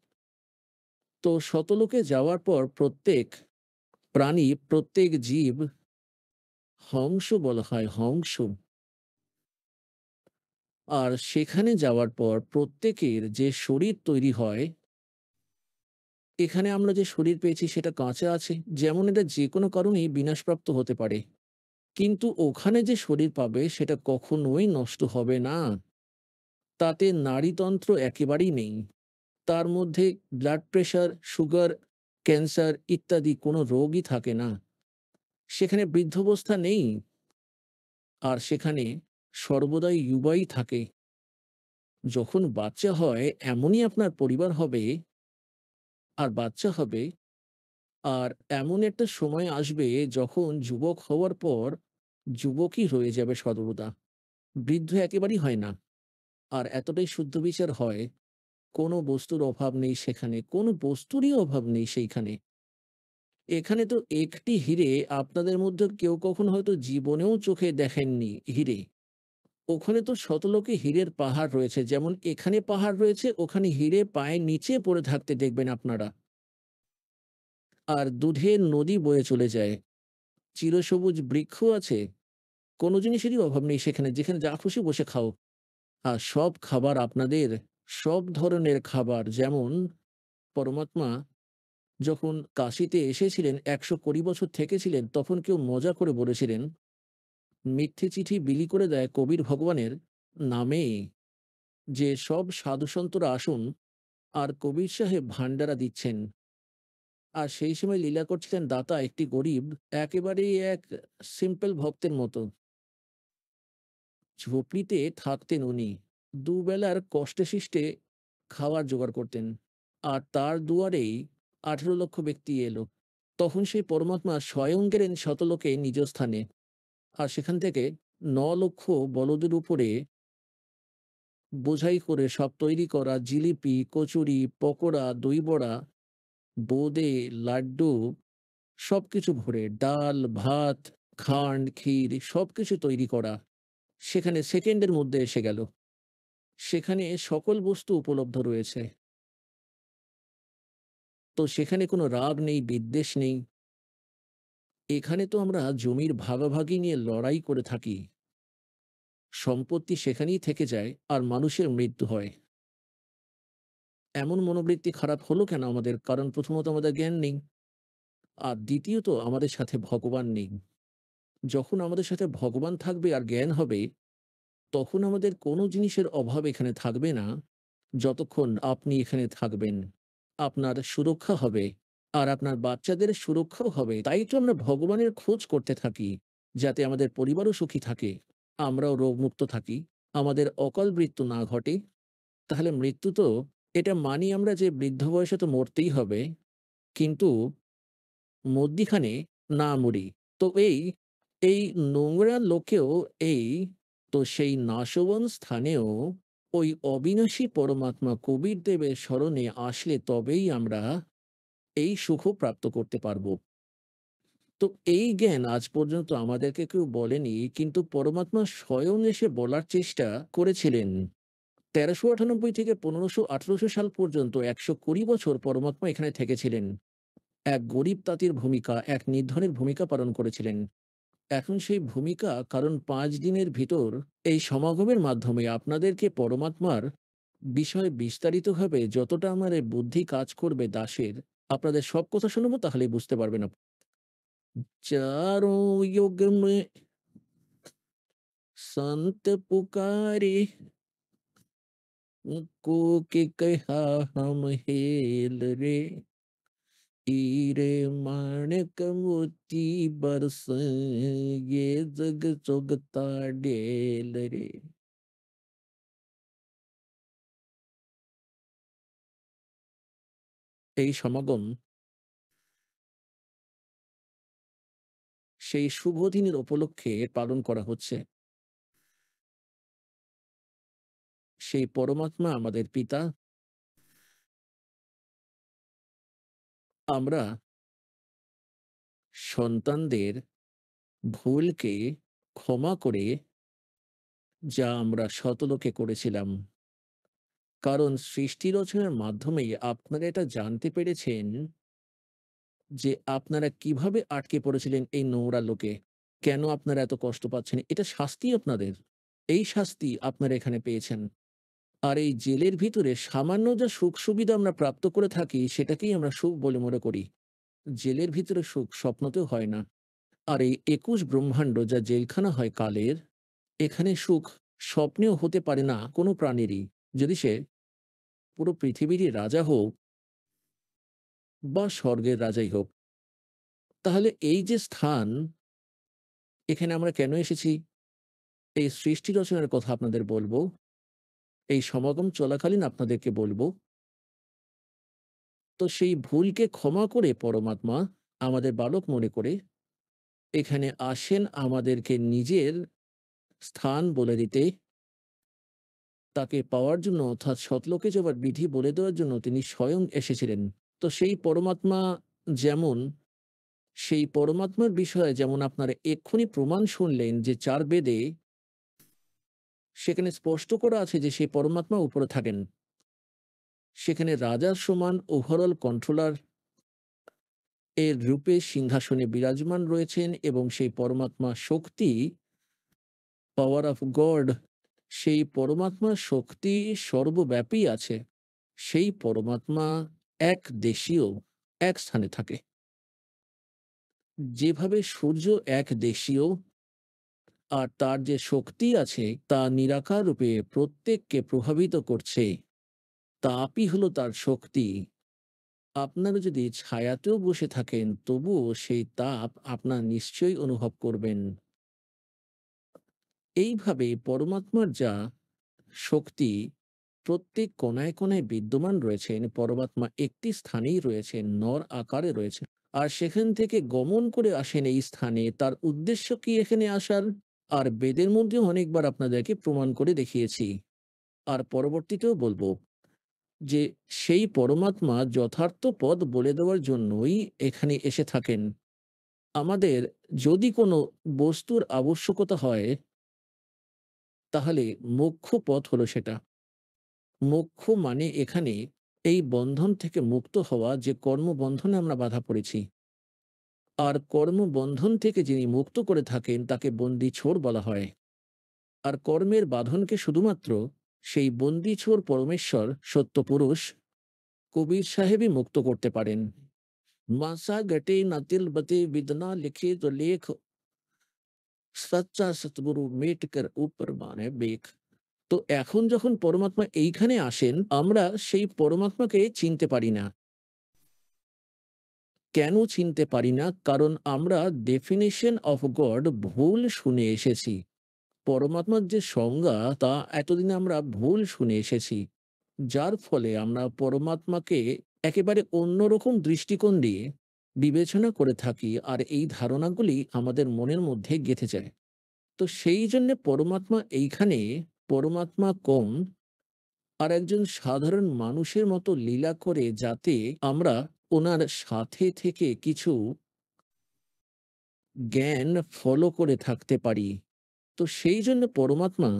তো শতলোকে যাওয়ার পর প্রত্যেক প্রাণী, প্রত্যেক জীব হংস বলা হয়, হংস। আর সেখানে যাওয়ার পর প্রত্যেকের যে শরীর তৈরি হয়, এখানে আমরা যে শরীর পেয়েছি সেটা কাঁচা আছে, যেমন এটা যে কোনো কারণেই বিনাশপ্রাপ্ত হতে পারে। কিন্তু ওখানে যে শরীর পাবে সেটা কখনোই নষ্ট হবে না। তাতে নাড়িতন্ত্র একেবারেই নেই। তার মধ্যে ব্লাড প্রেশার, সুগার, ক্যান্সার ইত্যাদি কোনো রোগই থাকে না। সেখানে বৃদ্ধাবস্থা নেই। আর সেখানে সর্বদাই যুবাই থাকে। যখন বাচ্চা হয় এমনই আপনার পরিবার হবে, আর বাচ্চা হবে, আর এমন একটা সময় আসবে যখন যুবক হওয়ার পর যুবকই রয়ে যাবে সর্বদা, বৃদ্ধ একেবারেই হয় না। আর এতটাই শুদ্ধ বিচার হয়, কোনো বস্তুর অভাব নেই সেখানে, কোনো বস্তুরই অভাব নেই সেইখানে। এখানে তো একটি হিরে আপনাদের মধ্যে কেউ কখনো হয়তো জীবনেও চোখে দেখেননি হিরে। ওখানে তো শতলোকে হীরের পাহাড় রয়েছে, যেমন এখানে পাহাড় রয়েছে, ওখানে হিরে পায়ের নিচে পড়ে থাকতে দেখবেন আপনারা। আর দুধের নদী বয়ে চলে যায়, চিরসবুজ বৃক্ষ আছে, কোনো জিনিসেরই অভাব নেই সেখানে, যেখানে যা খুশি বসে খাও। আর সব খাবার আপনাদের, সব ধরনের খাবার। যেমন পরমাত্মা যখন কাশীতে এসেছিলেন, ১২০ বছর থেকেছিলেন, তখন কেউ মজা করে বলেছিলেন মিথ্যে চিঠি বিলি করে দেয় কবির ভগবানের নামে, যে সব সাধুসন্তরা আসুন, আর কবির সাহেব ভান্ডারা দিচ্ছেন। আর সেই সময় লীলা করছিলেন দাতা, একটি গরিব, একেবারেই এক সিম্পল ভক্তের মতো। ঝুপড়িতে থাকতেন উনি, দুবেলার কষ্টে শিষ্টে খাওয়ার জোগাড় করতেন। আর তার দুয়ারেই ১৮ লক্ষ ব্যক্তি এলো। তখন সেই পরমাত্মা স্বয়ং গেলেন শতলোকে নিজ স্থানে। আর সেখান থেকে ৯ লক্ষ বলদের উপরে বোঝাই করে সব তৈরি করা জিলিপি, কচুরি, পকোড়া, দই বড়া, বোঁদে, লাড্ডু সবকিছু ভরে ডাল, ভাত, খান্ড, ক্ষীর সবকিছু তৈরি করা। সেখানে সেকেন্ডের মধ্যে এসে গেল। সেখানে সকল বস্তু উপলব্ধ রয়েছে। তো সেখানে কোনো রাগ নেই, বিদ্বেষ নেই। এখানে তো আমরা জমির ভাগাভাগি নিয়ে লড়াই করে থাকি। সম্পত্তি সেখানেই থেকে যায় আর মানুষের মৃত্যু হয়। এমন মনোবৃত্তি খারাপ হলো কেন আমাদের? কারণ প্রথমত আমাদের জ্ঞান নেই। আর দ্বিতীয়ত আমাদের সাথে ভগবান নেই। যখন আমাদের সাথে ভগবান থাকবে আর জ্ঞান হবে, তখন আমাদের কোনো জিনিসের অভাব এখানে থাকবে না। যতক্ষণ আপনি এখানে থাকবেন, আপনার সুরক্ষা হবে আর আপনার বাচ্চাদের সুরক্ষাও হবে। তাই তো আমরা ভগবানের খোঁজ করতে থাকি, যাতে আমাদের পরিবারও সুখী থাকে, আমরাও রোগমুক্ত থাকি, আমাদের অকাল মৃত্যু না ঘটে। তাহলে মৃত্যু তো এটা মানি আমরা যে বৃদ্ধ বয়সে তো মরতেই হবে, কিন্তু মধ্যিখানে না মরি। তো এই নোংরা লোকেও এই তো সেই নাশবন স্থানেও ওই অবিনাশী পরমাত্মা কবির দেবের স্মরণে আসলে তবেই আমরা এই সুখ প্রাপ্ত করতে পারবো। তো এই জ্ঞান আজ পর্যন্ত আমাদেরকে কেউ বলেনি, কিন্তু পরমাত্মা স্বয়ং এসে বলার চেষ্টা করেছিলেন। ১৩৯৮ থেকে ১৫০০-১৮০০ সাল পর্যন্ত ১২০ বছর পরমাত্মা এখানে থেকেছিলেন। এক গরিব তাঁতির ভূমিকা, এক নির্ধনের ভূমিকা পালন করেছিলেন। এখন সেই ভূমিকা, কারণ ৫ দিনের ভিতর এই সমাগমের মাধ্যমে আপনাদেরকে পরমাত্মার বিষয়ে বিস্তারিতভাবে যতটা আমার এই বুদ্ধি কাজ করবে দাসের, আপনাদের সব কথা শুনবো তাহলেই বুঝতে পারবেন चारों युग में संत पुकारे, को के कहा हम हेल रे, हीरे माणिक मोती बरस ये जग चुगता ढेल रे। এই সমাগম সেই শুভ দিনের উপলক্ষে পালন করা হচ্ছে। সেই পরমাত্মা আমাদের পিতা। আমরা সন্তানদের ভুলকে ক্ষমা করে যা আমরা শতলোকে করেছিলাম। কারণ সৃষ্টি রচনার মাধ্যমেই আপনারা এটা জানতে পেরেছেন যে আপনারা কিভাবে আটকে পড়েছিলেন এই নোংরা লোকে। কেন আপনারা এত কষ্ট পাচ্ছেন? এটা শাস্তি আপনাদের। এই শাস্তি আপনারা এখানে পেয়েছেন। আর এই জেলের ভিতরে সামান্য যা সুখ-সুবিধা আমরা প্রাপ্ত করে থাকি, সেটাকেই আমরা সুখ বলে মনে করি। জেলের ভিতরে সুখ স্বপ্নতেও হয় না। আর এই ২১ ব্রহ্মাণ্ড যা জেলখানা হয় কালের, এখানে সুখ স্বপ্নেও হতে পারে না কোনো প্রাণীরই। যদি সে পুরো পৃথিবীরই রাজা হোক বা স্বর্গের রাজাই হোক। তাহলে এই যে স্থান, এখানে আমরা কেন এসেছি? এই সৃষ্টি রচনার কথা আপনাদের বলবো। এই সমাগম চলাকালীন আপনাদেরকে বলবো। তো সেই ভুলকে ক্ষমা করে পরমাত্মা আমাদের বালক মনে করে এখানে আসেন আমাদেরকে নিজের স্থান বলে দিতে, তাকে পাওয়ার জন্য, অর্থাৎ সতলোকে যাবার বিধি বলে দেওয়ার জন্য তিনি স্বয়ং এসেছিলেন। তো সেই পরমাত্মা যেমন, সেই পরমাত্মার বিষয়ে যেমন আপনারা এক্ষুনি প্রমাণ শুনলেন যে ৪ বেদে সেখানে স্পষ্ট করা আছে যে সেই পরমাত্মা উপরে থাকেন। সেখানে রাজার সমান ওভারঅল কন্ট্রোলার এর রূপে সিংহাসনে বিরাজমান রয়েছেন এবং সেই পরমাত্মা শক্তি, পাওয়ার অফ গড, সেই পরমাত্মা শক্তি সর্বব্যাপী আছে। সেই পরমাত্মা এক দেশীয়, এক স্থানে থাকে। যেভাবে সূর্য এক দেশীয় আর তার যে শক্তি আছে তা নিরাকার রূপে প্রত্যেককে প্রভাবিত করছে, তাপই হলো তার শক্তি। আপনারা যদি ছায়াতেও বসে থাকেন তবুও সেই তাপ আপনার নিশ্চয়ই অনুভব করবেন। এইভাবে পরমাত্মার যা শক্তি প্রত্যেক কোণায় কোণায় বিদ্যমান রয়েছেন, পরমাত্মা একটি স্থানেই রয়েছেন, নর আকারে রয়েছেন। আর সেখান থেকে গমন করে আসেন এই স্থানে। তার উদ্দেশ্য কি এখানে আসার? আর বেদের মধ্যে অনেকবার আপনাদেরকে প্রমাণ করে দেখিয়েছি। আর পরবর্তীতেও বলবো যে সেই পরমাত্মা যথার্থ পদ বলে দেওয়ার জন্যই এখানে এসে থাকেন। আমাদের যদি কোনো বস্তুর আবশ্যকতা হয়, তাহলে মোক্ষ পথ হলো সেটা। মোক্ষ মানে এখানে এই বন্ধন থেকে মুক্ত হওয়া, যে কর্মবন্ধনে আমরা বাধা পড়েছি। আর কর্মবন্ধন থেকে যিনি মুক্ত করে থাকেন তাকে বন্দি ছোর বলা হয়। আর কর্মের বাঁধনকে শুধুমাত্র সেই বন্দি ছোর পরমেশ্বর সত্য পুরুষ কবির সাহেবই মুক্ত করতে পারেন। মাসা গটে নাতিল বতে বিদনা লিখে তো লেখ, সচ্চা সতগুরু মেট কর উপর মানে বেখ। তো এখন যখন পরমাত্মা এইখানে আসেন, আমরা সেই পরমাত্মাকে চিনতে পারি না। কেন চিনতে পারি না? কারণ আমরা ডেফিনেশন অফ গড ভুল শুনে এসেছি। পরমাত্মার যে সংজ্ঞা তা এতদিনে আমরা ভুল শুনে এসেছি, যার ফলে আমরা পরমাত্মাকে একেবারে অন্যরকম দৃষ্টিকোণ দিয়ে বিবেচনা করে থাকি, আর এই ধারণাগুলি আমাদের মনের মধ্যে গেঁথে যায়। তো সেই জন্য পরমাত্মা এইখানে পরমাত্মা কম আর একজন সাধারণ মানুষের মতো লীলা করে, যাতে আমরা ওনার সাথে থেকে কিছু জ্ঞান ফলো করে থাকতে পারি। তো সেই জন্য পরমাত্মা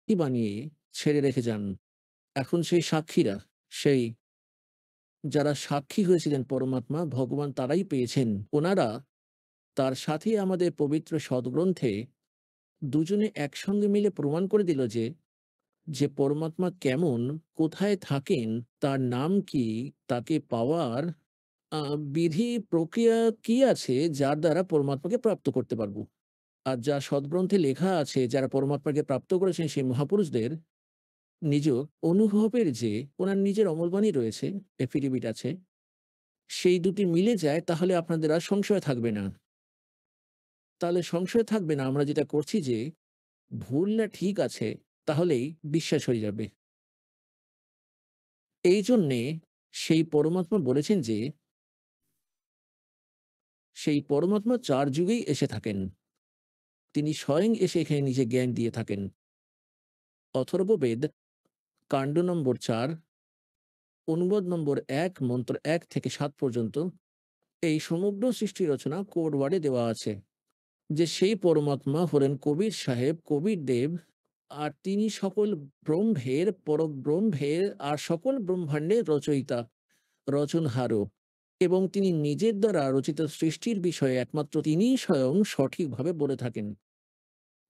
কি বানিয়ে ছেড়ে রেখে যান। এখন সেই সাক্ষীরা, সেই যারা সাক্ষী হয়েছিলেন পরমাত্মা ভগবান, তারাই পেয়েছেন। ওনারা তার সাথে আমাদের পবিত্র সদ্গ্রন্থে দুজনে একসঙ্গে মিলে প্রমাণ করে দিল যে যে পরমাত্মা কেমন, কোথায় থাকেন, তার নাম কি, তাকে পাওয়ার বিধি প্রক্রিয়া কি আছে, যার দ্বারা পরমাত্মাকে প্রাপ্ত করতে পারবো। আর যা সদ্গ্রন্থে লেখা আছে, যারা পরমাত্মাকে প্রাপ্ত করেছেন সেই মহাপুরুষদের নিজ অনুভবের যে ওনার নিজের অমলবাণী রয়েছে, এফিডেভিট আছে, সেই দুটি মিলে যায়, তাহলে আপনাদের আর সংশয় থাকবে না। তাহলে সংশয় থাকবে না আমরা যেটা করছি যে ভুল না ঠিক আছে, তাহলেই বিশ্বাস হয়ে যাবে। এই জন্যে সেই পরমাত্মা বলেছেন যে সেই পরমাত্মা 4 যুগেই এসে থাকেন। তিনি স্বয়ং এসে এখানে নিজে জ্ঞান দিয়ে থাকেন। অথর্ববেদ কাণ্ড নম্বর 4 অনুবাদ নম্বর 1 মন্ত্র 1 থেকে 7 পর্যন্ত এই সমগ্র সৃষ্টি রচনা কোড ওয়ার্ডে দেওয়া আছে। যে সেই পরমাত্মা হলেন কবির সাহেব, কবির দেব, আর তিনি সকল ব্রহ্মের, পরব্রহ্মের আর সকল ব্রহ্মাণ্ডের রচয়িতা, রচনহারও, এবং তিনি নিজের দ্বারা রচিত সৃষ্টির বিষয়ে একমাত্র তিনিই স্বয়ং সঠিকভাবে বলে থাকেন।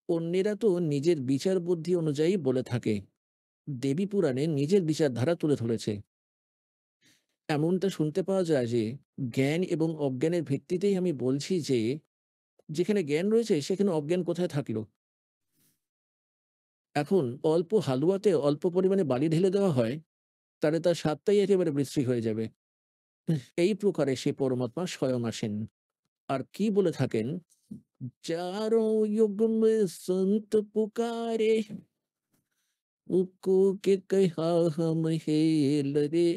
অন্যেরা তো নিজের বিচার বুদ্ধি অনুযায়ী বলে থাকে। দেবী পুরাণে নিজের বিচারধারা তুলে ধরেছে। এমনটা শুনতে পাওয়া যায় যে জ্ঞান এবং অজ্ঞানের ভিত্তিতেই আমি বলছি যে যেখানে জ্ঞান রয়েছে সেখানে অজ্ঞান কোথায় থাকলো। এখন অল্প হালুয়াতে অল্প পরিমাণে বালি ঢেলে দেওয়া হয়, তাহলে তার স্বাদটাই একেবারে বিশ্রী হয়ে যাবে। এই প্রকারে সে পরমাত্মা স্বয়ং আসেন। আর কি বলে থাকেন, চারো युग में संत पुकारे, उको के कहा हम हेल रे,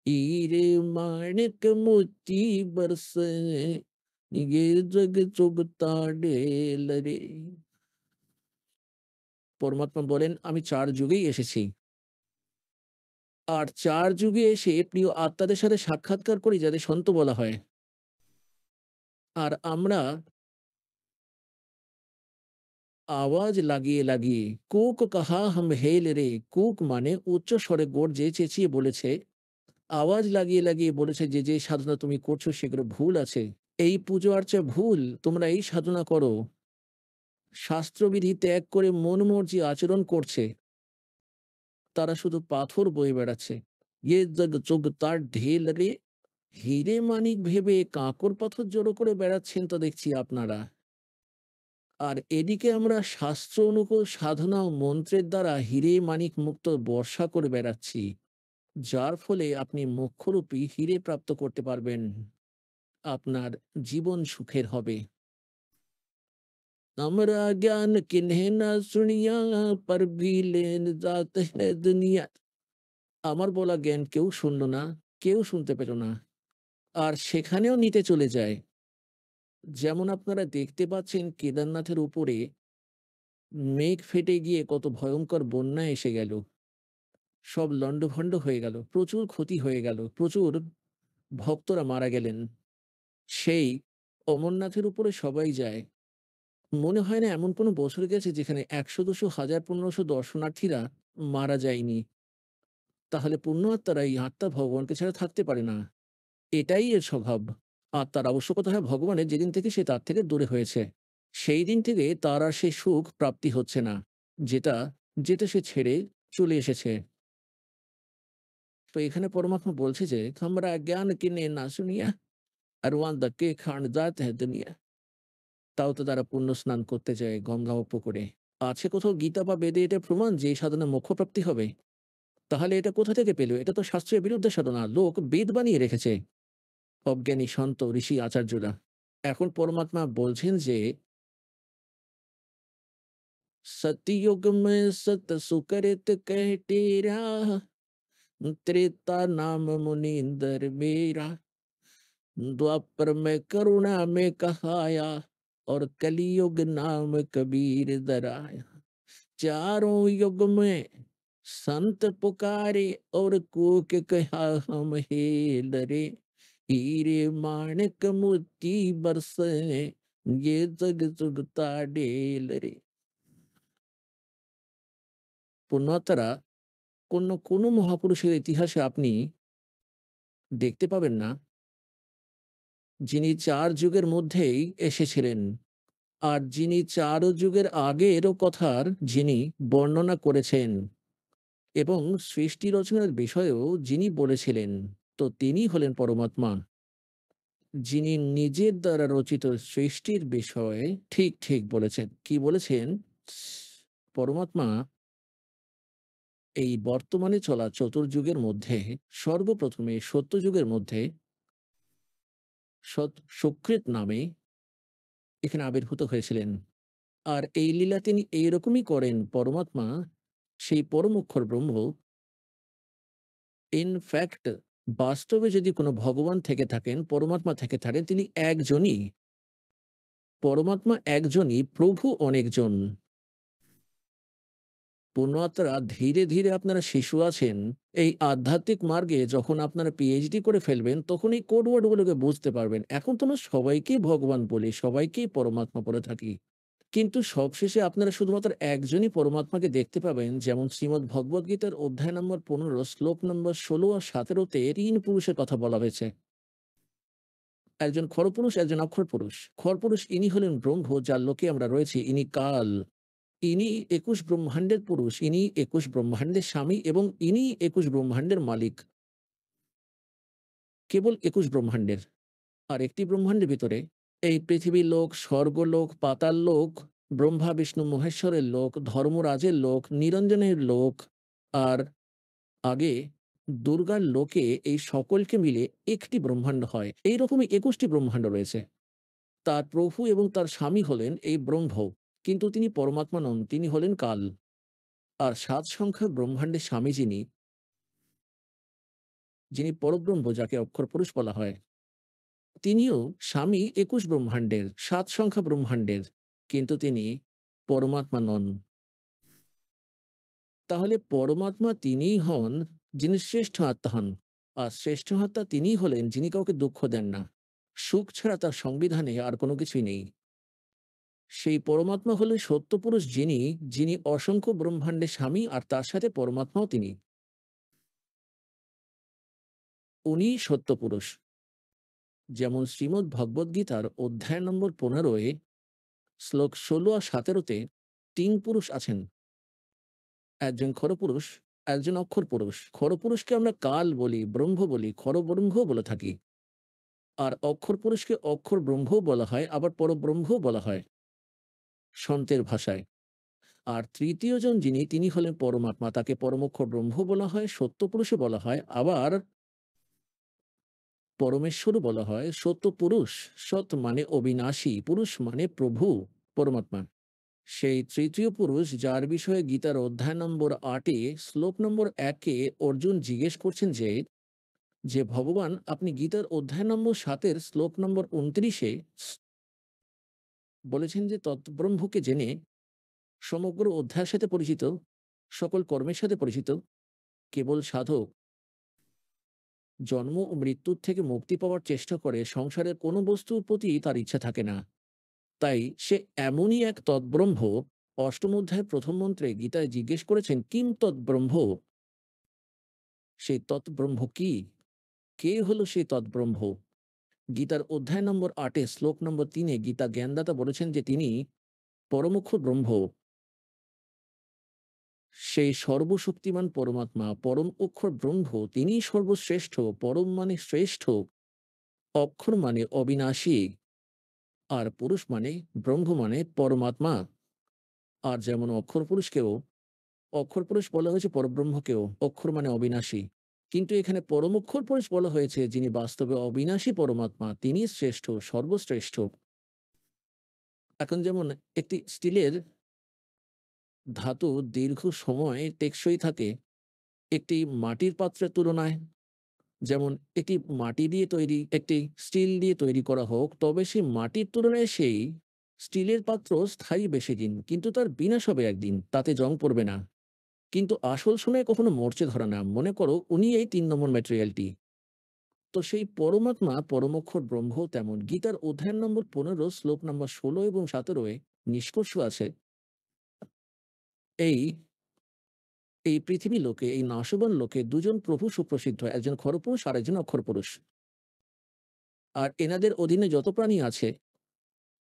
हीरे माणिक मोती बरसे, ये जग चुगता ढेल रे। পরমাত্মা বলেন, আমি 4 যুগেই এসেছি। আর 4 যুগে এসে প্রিয় আত্মাদের সাথে সাক্ষাৎকার করি, যাদের সন্ত বলা হয়। আর আমরা আওয়াজ লাগিয়ে লাগিয়ে, কুক কাহা হাম হেল রে, কুক মানে উচ্চ স্বরে গর্জে চেঁচিয়ে বলেছে, আওয়াজ লাগিয়ে লাগিয়ে বলেছে যে যে সাধনা তুমি করছো সেগুলো ভুল আছে, এই পুজো আর্চা ভুল, তোমরা এই সাধনা করো। শাস্ত্রবিধি ত্যাগ করে মন মর্জি আচরণ করছে, তারা শুধু পাথর বয়ে বেড়াচ্ছে। ইয়ে জগ চোগ তার ঢেল রে, হিরে মানিক ভেবে কাঁকর পাথর জড়ো করে বেড়াচ্ছেন তো দেখছি আপনারা। আর এদিকে আমরা শাস্ত্র অনুকূল সাধনা ও মন্ত্রের দ্বারা হিরে মানিক মুক্ত বর্ষা করে বেড়াচ্ছি, যার ফলে আপনি মোক্ষরূপী হিরে প্রাপ্ত করতে পারবেন। আপনার জীবন সুখের হবে। আমরা জ্ঞান কিन्हे না শুনিয়া, पर भी लेन जात है दुनिया। আমার বলা জ্ঞান কেউ শুনল না, কেউ শুনতে পেল না, আর সেখানেও নিতে চলে যায়। যেমন আপনারা দেখতে পাচ্ছেন কেদারনাথের উপরে মেঘ ফেটে গিয়ে কত ভয়ঙ্কর বন্যা এসে গেল, সব লণ্ডভণ্ড হয়ে গেল, প্রচুর ক্ষতি হয়ে গেল, প্রচুর ভক্তরা মারা গেলেন। সেই অমরনাথের উপরে সবাই যায়। মনে হয় না এমন কোনো বছর গেছে যেখানে 100, 200, 1000, 1500 দর্শনার্থীরা মারা যায়নি। তাহলে পুণ্য আত্মারা, এই আত্মা ভগবানকে ছাড়া থাকতে পারে না, এটাই এর স্বভাব। আত্মার আবশ্যকতা হয় ভগবানের, যেদিন থেকে সে তার থেকে দূরে হয়েছে সেই দিন থেকে তার আর সেই সুখ প্রাপ্তি হচ্ছে না, যেটা যেটা সে ছেড়ে চলে এসেছে। তো এখানে পরমাত্মা বলছে যে আমরা জ্ঞান কিনে না শুনিয়া, আর ওয়ান দা কে খান জাত হ্যাঁ দুনিয়া। তাও তো তারা পুণ্য স্নান করতে যায় গঙ্গা ও পুকুরে। আছে কোথাও গীতা বা বেদে এটা প্রমাণ যে এই সাধনা মোক্ষপ্রাপ্তি হবে? তাহলে এটা কোথা থেকে পেল? এটা তো শাস্ত্রের বিরুদ্ধে সাধনা, লোক বেদ বানিয়ে রেখেছে অজ্ঞানী সন্ত ঋষি আচার্যরা। এখন পরমাত্মা বলছেন যে सतयुग में सत सुकृत कह टेरा, त्रेता नाम मुनींदर मेरा, द्वापर में करुणा में कहाया, और कलियुग नाम कबीर दराया। चारों युग में संत पुकारे, और कूक कहा हम हेल रे, हीरे माणिक मोती बरसे, ये जग जुगता ढेल रे। পুণ্যাত্মারা, কোনো মহাপুরুষের ইতিহাসে আপনি দেখতে পাবেন না যিনি 4 যুগের মধ্যেই এসেছিলেন, আর যিনি 4 যুগের আগেরও কথার যিনি বর্ণনা করেছেন এবং সৃষ্টি রচনার বিষয়েও যিনি বলেছিলেন, তো তিনি হলেন পরমাত্মা, যিনি নিজের দ্বারা রচিত সৃষ্টির বিষয়ে ঠিক ঠিক বলেছেন। কি বলেছেন? পরমাত্মা এই বর্তমানে চলা চতুর্যুগের মধ্যে সর্বপ্রথমে সত্যযুগের মধ্যে সুকৃত নামে এখানে আবির্ভূত হয়েছিলেন। আর এই লীলা তিনি এইরকমই করেন। পরমাত্মা, সেই পরম অক্ষর ব্রহ্ম, ইনফ্যাক্ট বাস্তবে যদি কোনো ভগবান থেকে থাকেন, পরমাত্মা থেকে থাকেন, তিনি একজনই। পরমাত্মা একজনই, প্রভু অনেকজন। পূর্ণ আত্মারা ধীরে ধীরে আপনারা শিশু আছেন, এই আধ্যাত্মিক মার্গে যখন আপনারা পিএইচডি করে ফেলবেন তখন এই কোড ওয়ার্ডগুলোকে বুঝতে পারবেন। এখন তো আমরা সবাইকেই ভগবান বলি, সবাইকেই পরমাত্মা বলে থাকি, কিন্তু সবশেষে আপনারা শুধুমাত্র একজনই পরমাত্মাকে দেখতে পাবেন। যেমন শ্রীমদ্ ভগবদ গীতার অধ্যায় নম্বর 15 শ্লোক নম্বর 16 আর 17-তে 3 পুরুষের কথা বলা হয়েছে। একজন খরপুরুষ, একজন অক্ষর পুরুষ। খরপুরুষ ইনি হলেন ব্রহ্ম, যার লোকে আমরা রয়েছি। ইনি কাল, ইনি 21 ব্রহ্মাণ্ডের পুরুষ, ইনি 21 ব্রহ্মাণ্ডের স্বামী এবং ইনি 21 ব্রহ্মাণ্ডের মালিক। কেবল 21 ব্রহ্মাণ্ডের। আর একটি ব্রহ্মাণ্ডের ভিতরে এই পৃথিবীর লোক, স্বর্গলোক, পাতাল লোক, ব্রহ্মা বিষ্ণু মহেশ্বরের লোক, ধর্মরাজের লোক, নিরঞ্জনের লোক, আর আগে দুর্গার লোকে, এই সকলকে মিলে একটি ব্রহ্মাণ্ড হয়। এইরকমই 21টি ব্রহ্মাণ্ড রয়েছে। তার প্রভু এবং তার স্বামী হলেন এই ব্রহ্ম, কিন্তু তিনি পরমাত্মা নন, তিনি হলেন কাল। আর 7 সংখ্যক ব্রহ্মাণ্ডের স্বামী যিনি পরব্রহ্ম, যাকে অক্ষর পুরুষ বলা হয়, তিনিও স্বামী 21 ব্রহ্মাণ্ডের, 7 সংখ্যা ব্রহ্মাণ্ডের, কিন্তু তিনি পরমাত্মা নন। তাহলে পরমাত্মা তিনিই হন যিনি শ্রেষ্ঠ আত্মা হন। আর শ্রেষ্ঠ আত্মা তিনিই হলেন যিনি কাউকে দুঃখ দেন না। সুখ ছাড়া তার সংবিধানে আর কোনো কিছুই নেই। সেই পরমাত্মা হলেন সত্যপুরুষ, যিনি অসংখ্য ব্রহ্মাণ্ডের স্বামী, আর তার সাথে পরমাত্মাও তিনি। উনি সত্যপুরুষ। যেমন শ্রীমদ্ ভগবদ গীতার অধ্যায় নম্বর 15 শ্লোক 16 আর 17-তে 3 পুরুষ আছেন। একজন খরপুরুষ, একজন অক্ষর পুরুষ। খরপুরুষকে আমরা কাল বলি, ব্রহ্ম বলি, খরব্রহ্মও বলে থাকি। আর অক্ষর পুরুষকে অক্ষর ব্রহ্মও বলা হয়, আবার পরব্রহ্মও বলা হয় সন্তের ভাষায়। আর তৃতীয় জন তিনি হলেন পরমাত্মা, তাকে পরমক্ষর ব্রহ্ম বলা হয়, সত্যপুরুষও বলা হয়, আবার পরমেশ্বরও বলা হয়। সত্য পুরুষ, সৎ মানে অবিনাশী, পুরুষ মানে প্রভু, পরমাত্মা। সেই তৃতীয় পুরুষ, যার বিষয়ে গীতার অধ্যায় নম্বর 8 শ্লোক নম্বর 1 অর্জুন জিজ্ঞেস করছেন যে ভগবান, আপনি গীতার অধ্যায় নম্বর 7 শ্লোক নম্বর 29 বলেছেন যে তৎব্রহ্মকে জেনে সমগ্র অধ্যায়ের সাথে পরিচিত, সকল কর্মের সাথে পরিচিত, কেবল সাধক জন্ম ও মৃত্যুর থেকে মুক্তি পাওয়ার চেষ্টা করে, সংসারের কোনো বস্তুর প্রতি তার ইচ্ছা থাকে না। তাই সে এমনই এক তৎব্রহ্ম। অষ্টম অধ্যায় প্রথম মন্ত্রে গীতায় জিজ্ঞেস করেছেন, কিম তৎব্রহ্ম? সেই তৎব্রহ্ম কি? কে হলো সেই তৎব্রহ্ম? গীতার অধ্যায় নম্বর 8 শ্লোক নম্বর 3 গীতা জ্ঞানদাতা বলেছেন যে তিনি পরমোক্ষ ব্রহ্ম, সেই সর্বশক্তিমান পরমাত্মা, পরম অক্ষর ব্রহ্ম, তিনি সর্বশ্রেষ্ঠ। পরম মানে শ্রেষ্ঠ, অক্ষর মানে অবিনাশী, আর পুরুষ মানে ব্রহ্ম মানে পরমাত্মা। আর যেমন অক্ষর পুরুষ বলা হয়েছে পরব্রহ্মকেও, অক্ষর মানে অবিনাশী, কিন্তু এখানে পরম অক্ষর পুরুষ বলা হয়েছে যিনি বাস্তবে অবিনাশী পরমাত্মা, তিনি শ্রেষ্ঠ, সর্বশ্রেষ্ঠ। এখন যেমন একটি স্টিলের ধাতু দীর্ঘ সময় টেকসই থাকে একটি মাটির পাত্রের তুলনায়। যেমন একটি মাটি দিয়ে তৈরি, একটি স্টিল দিয়ে তৈরি করা হোক, তবে সেই মাটির তুলনায় সেই স্টিলের পাত্র স্থায়ী বেশি দিন, কিন্তু তার বিনাশ হবে একদিন, তাতে জং পড়বে না, কিন্তু আসল সময়ে কখনো মরচে ধরে না। মনে করো উনি এই 3 নম্বর ম্যাটেরিয়ালটি। তো সেই পরমাত্মা, পরমক্ষর ব্রহ্ম তেমন। গীতার অধ্যায় নম্বর 15 শ্লোক নম্বর 16 এবং 17 নিষ্কর্ষ আছে, এই এই পৃথিবী লোকে, এই নাশবান লোকে দুজন প্রভু সুপ্রসিদ্ধ, একজন খরপুরুষ আর একজন অক্ষর পুরুষ। আর এনাদের অধীনে যত প্রাণী আছে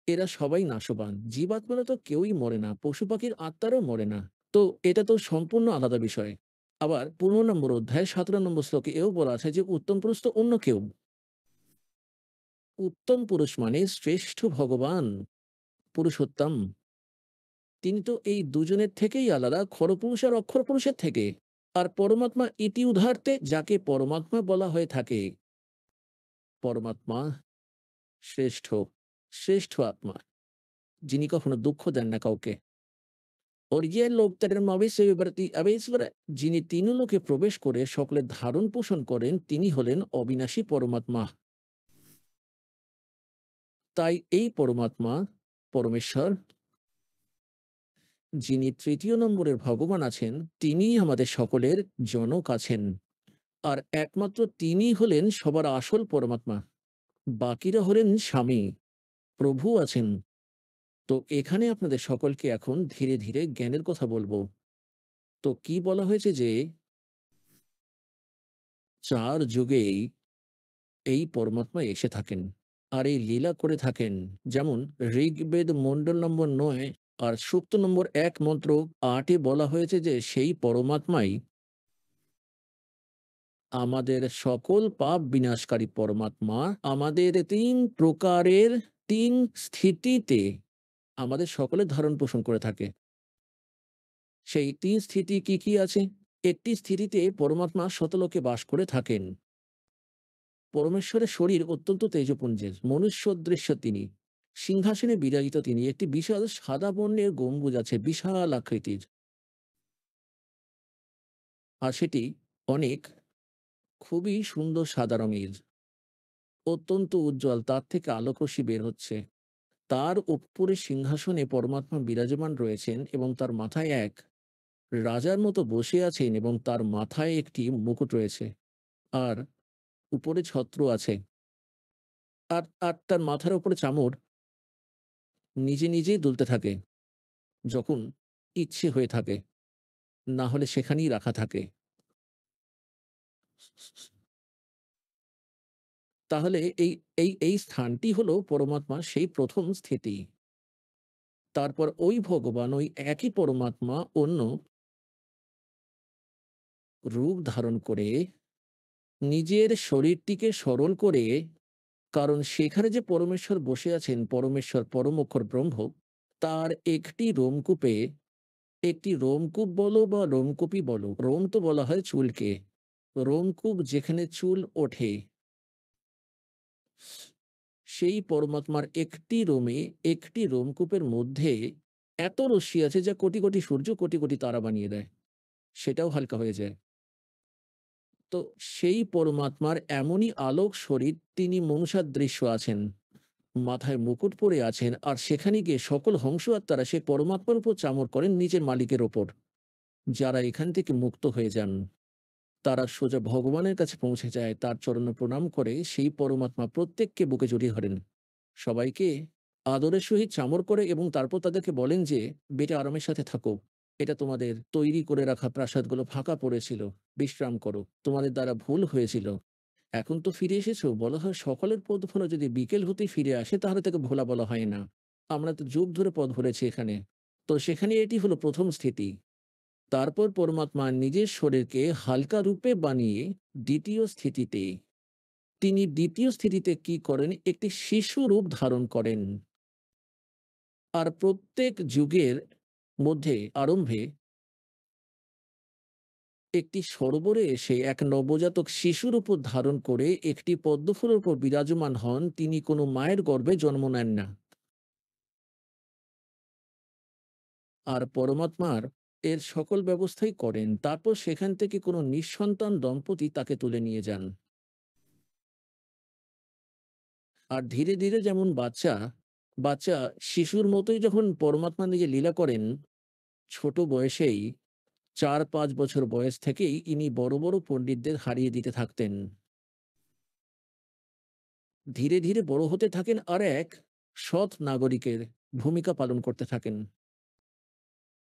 এরা সবাই নাশবান। জীবাত্মারা তো কেউই মরে না, পশু পাখির আত্মারও মরে না। তো এটা তো সম্পূর্ণ আলাদা বিষয়। আবার 15 নম্বর অধ্যায় 17 নম্বর শ্লোকে এও বলা আছে যে উত্তম পুরুষ তো অন্য কেউ। উত্তম পুরুষ মানে শ্রেষ্ঠ ভগবান পুরুষোত্তম। তিনি তো এই দুজনের থেকেই আলাদা, খরপুরুষ আর অক্ষর পুরুষের থেকে। আর পরমাত্মা ইতি উদাহরতে, যাকে পরমাত্মা বলা হয়ে থাকে, পরমাত্মা শ্রেষ্ঠ, শ্রেষ্ঠ আত্মা, যিনি কখনো দুঃখ দেন না কাউকে। যিনি 3 লোকে প্রবেশ করে সকলের ধারণ পোষণ করেন, তিনি হলেন অবিনাশী পরমাত্মা। তাই এই পরমাত্মা, পরমেশ্বর, যিনি তৃতীয় নম্বরের ভগবান আছেন, তিনিই আমাদের সকলের জনক আছেন। আর একমাত্র তিনিই হলেন সবার আসল পরমাত্মা। বাকিরা হলেন স্বামী, প্রভু আছেন। তো এখানে আপনাদের সকলকে এখন ধীরে ধীরে জ্ঞানের কথা বলবো। তো কি বলা হয়েছে যে 4 যুগেই এই পরমাত্মা এসে থাকেন আর এই লীলা করে থাকেন। যেমন ঋগ্বেদ মণ্ডল নম্বর 9 আর সূক্ত নম্বর 1 মন্ত্র 8-এ বলা হয়েছে যে সেই পরমাত্মাই আমাদের সকল পাপ বিনাশকারী পরমাত্মা আমাদের 3 প্রকারের 3 স্থিতিতে আমাদের সকলের ধারণ পোষণ করে থাকে। সেই 3 স্থিতি কি কি আছে? একটি স্থিতিতে পরমাত্মা শতলোকে বাস করে থাকেন। পরমেশ্বরের শরীর অত্যন্ত তেজপুঞ্জের, মনুষ্যদৃশ্য তিনি। সিংহাসনে বিরাজিত তিনি। একটি বিশাল সাদা বর্ণের গম্বুজ আছে, বিশাল আকৃতির। আর সেটি অনেক খুবই সুন্দর সাদা রঙের, অত্যন্ত উজ্জ্বল, তার থেকে আলোকরশ্মি বের হচ্ছে। তার উপরে সিংহাসনে পরমাত্মা বিরাজমান রয়েছেন এবং তার মাথায় এক রাজার মতো বসে আছেন এবং তার মাথায় একটি মুকুট রয়েছে আর উপরে ছত্র আছে। আর আর তার মাথার উপরে চামর নিজে নিজেই দুলতে থাকে যখন ইচ্ছে হয়ে থাকে, না হলে সেখানেই রাখা থাকে। তাহলে এই এই এই স্থানটি হলো পরমাত্মার সেই প্রথম স্থিতি। তারপর ওই ভগবান, ওই একই পরমাত্মা অন্য রূপ ধারণ করে নিজের শরীরটিকে সরল করে, কারণ সেখানে যে পরমেশ্বর বসে আছেন, পরমেশ্বর পরম অক্ষর ব্রহ্ম, তার একটি রোমকূপে, একটি রোমকূপ বলো বা রোমকূপই বলো, রোম তো বলা হয় চুলকে, রোমকূপ যেখানে চুল ওঠে, সেই পরমাত্মার একটি রোমে, একটি রোমকূপের মধ্যে এত রশ্মি আছে যা কোটি কোটি সূর্য, কোটি কোটি তারা বানিয়ে দেয়, সেটাও হালকা হয়ে যায়। তো সেই পরমাত্মার এমনই আলোক শরীর, তিনি মনুষ্যাদৃশ্য আছেন, মাথায় মুকুট পরে আছেন, আর সেখানে গিয়ে সকল হংস আত্মারা সে পরমাত্মার উপর চামর করেন নিজের মালিকের ওপর। যারা এখান থেকে মুক্ত হয়ে যান তারা সোজা ভগবানের কাছে পৌঁছে যায়, তার চরণে প্রণাম করে সেই পরমাত্মা প্রত্যেককে বুকে জড়িয়ে ধরেন, সবাইকে আদরের সহিত চামর করে এবং তারপর তাদেরকে বলেন যে বেটা আরামের সাথে থাকো, এটা তোমাদের তৈরি করে রাখা প্রাসাদগুলো ফাঁকা পড়েছিল, বিশ্রাম করো, তোমাদের দ্বারা ভুল হয়েছিল, এখন তো ফিরে এসেছো। বলা হয় সকলের পদ ভোলা যদি বিকেল হতেই ফিরে আসে তাহলে তাকে ভোলা বলা হয় না। আমরা তো যুগ ধরে পথ ভরেছি এখানে। তো সেখানে এটি হলো প্রথম স্থিতি। তারপর পরমাত্মা নিজের শরীরকে হালকা রূপে বানিয়ে দ্বিতীয় স্থিতিতে, তিনি দ্বিতীয় স্থিতিতে কি করেন? একটি শিশু রূপ ধারণ করেন। আর প্রত্যেক যুগের মধ্যে আরম্ভে একটি সরোবরে এসে এক নবজাতক শিশুর উপর ধারণ করে একটি পদ্মফুলের উপর বিরাজমান হন। তিনি কোনো মায়ের গর্ভে জন্ম নেন না। আর পরমাত্মার এর সকল ব্যবস্থাই করেন। তারপর সেখান থেকে কোনো নিঃসন্তান দম্পতি তাকে তুলে নিয়ে যান। আর ধীরে ধীরে যেমন বাচ্চা বাচ্চা শিশুর মতোই যখন পরমাত্মা নিজে লীলা করেন, ছোট বয়সেই 4-5 বছর বয়স থেকেই ইনি বড় বড় পণ্ডিতদের হারিয়ে দিতে থাকতেন। ধীরে ধীরে বড় হতে থাকেন আর এক সৎ নাগরিকের ভূমিকা পালন করতে থাকেন।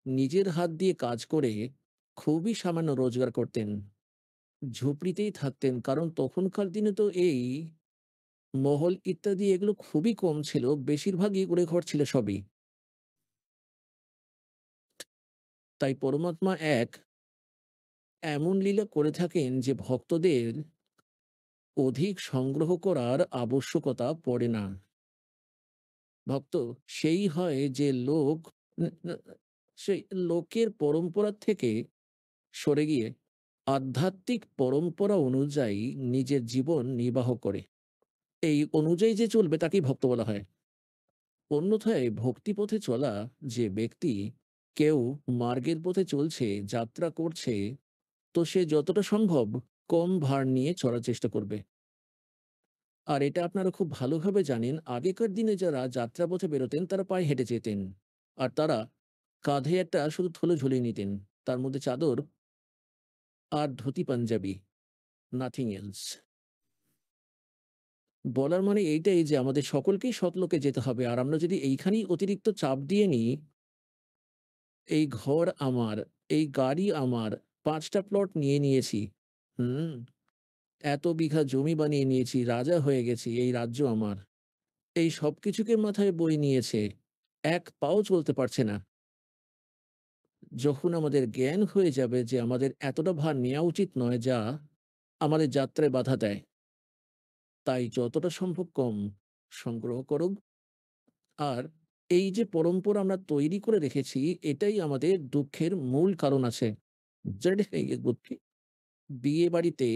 নিজের হাত দিয়ে কাজ করে খুবই সামান্য রোজগার করতেন, ঝুপড়িতেই থাকতেন, কারণ তখনকার দিনে তো এই মহল ইত্যাদি এগুলো খুবই কম ছিল, বেশিরভাগই কুঁড়ে ঘর ছিল সবই। তাই পরমাত্মা এক এমন লীলা করে থাকেন যে ভক্তদের অধিক সংগ্রহ করার আবশ্যকতা পড়ে না। ভক্ত সেই হয় যে লোক সেই লোকের পরম্পরা থেকে সরে গিয়ে আধ্যাত্মিক পরম্পরা অনুযায়ী নিজের জীবন নির্বাহ করে। এই অনুযায়ী যে চলবে তাকেই ভক্ত বলা হয়। অন্যথায় ভক্তিপথে চলা যে ব্যক্তি, কেউ মার্গের পথে চলছে, যাত্রা করছে, তো সে যতটা সম্ভব কম ভার নিয়ে চলার চেষ্টা করবে। আর এটা আপনারা খুব ভালোভাবে জানেন, আগেকার দিনে যারা যাত্রাপথে বেরোতেন তারা পায়ে হেঁটে যেতেন, আর তারা কাঁধে একটা শুধু থলে ঝুলিয়ে নিতেন, তার মধ্যে চাদর আর ধুতি পাঞ্জাবি, নাথিং এলস। বলার মানে এইটাই যে আমাদের সকলকেই সৎলোকে যেতে হবে। আর আমরা যদি এইখানেই অতিরিক্ত চাপ দিয়ে নিই, এই ঘর আমার, এই গাড়ি আমার, ৫টা প্লট নিয়ে নিয়েছি, হুম, এত বিঘা জমি বানিয়ে নিয়েছি, রাজা হয়ে গেছি, এই রাজ্য আমার, এই সবকিছুকে মাথায় বয়ে নিয়েছে, এক পাও চলতে পারছে না। যখন আমাদের জ্ঞান হয়ে যাবে যে আমাদের এতটা ভার নেওয়া উচিত নয়, যা আমাদের যাত্রায় বাধা দেয়, তাই যতটা সম্ভব কম সংগ্রহ করুক। আর এই যে পরম্পরা আমরা তৈরি করে রেখেছি, এটাই আমাদের দুঃখের মূল কারণ আছে। বিয়ে বাড়িতে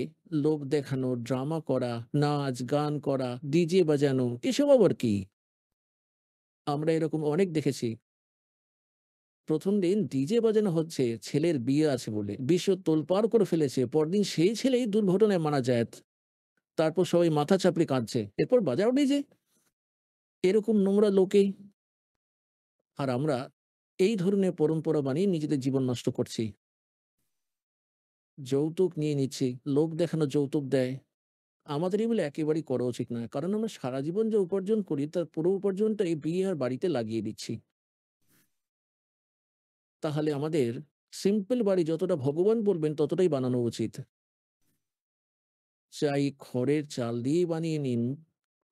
লোক দেখানো, ড্রামা করা, নাচ গান করা, ডিজে বাজানো, এসব আবার কি? আমরা এরকম অনেক দেখেছি। প্রথম দিন ডিজে বাজানো হচ্ছে ছেলের বিয়ে আছে বলে, বিশ্ব তোলপাড় করে ফেলেছে, পরদিন সেই ছেলেই দুর্ঘটনায় মারা যায়। তারপর সবাই মাথা চাপড়ে কাঁদছে, এরপর বাজাও ডিজে। এরকম নোংরা লোকে। আর আমরা এই ধরনের পরম্পরা বানিয়ে নিজেদের জীবন নষ্ট করছি। যৌতুক নিয়ে নিচ্ছি, লোক দেখানো যৌতুক দেয়। আমাদের এগুলো একেবারেই করা উচিত নয়, কারণ আমরা সারা জীবন যে উপার্জন করি তার পুরো উপার্জনটা এই বিয়ে আর বাড়িতে লাগিয়ে দিচ্ছি। তাহলে আমাদের সিম্পল বাড়ি যতটা ভগবান বলবেন ততটাই বানানো উচিত। চাই খড়ের চাল দিয়ে বানিয়ে নিন,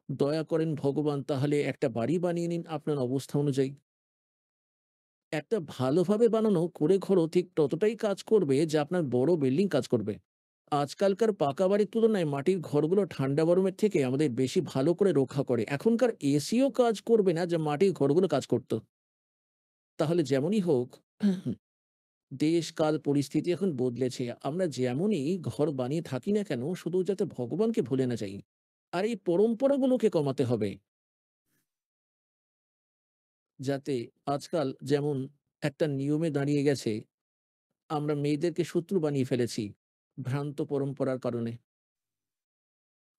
দয়া করেন ভগবান, তাহলে একটা বাড়ি বানিয়ে নিন আপনার অবস্থা অনুযায়ী। একটা ভালোভাবে বানানো কুঁড়ে ঘরও ঠিক ততটাই কাজ করবে যা আপনার বড় বিল্ডিং কাজ করবে। আজকালকার পাকা বাড়ির তুলনায় মাটির ঘরগুলো ঠান্ডা গরমের থেকে আমাদের বেশি ভালো করে রক্ষা করে। এখনকার এসিও কাজ করবে না যা মাটির ঘরগুলো কাজ করত। তাহলে যেমনই হোক, দেশ কাল পরিস্থিতি এখন বদলেছে। আমরা যেমনই ঘর বানিয়ে থাকি না কেন, শুধু যাতে ভগবানকে ভুলে না যাই। আর এই পরম্পরাগুলোকে কমাতে হবে, যাতে আজকাল যেমন একটা নিয়মে দাঁড়িয়ে গেছে, আমরা মেয়েদেরকে শত্রু বানিয়ে ফেলেছি ভ্রান্ত পরম্পরার কারণে।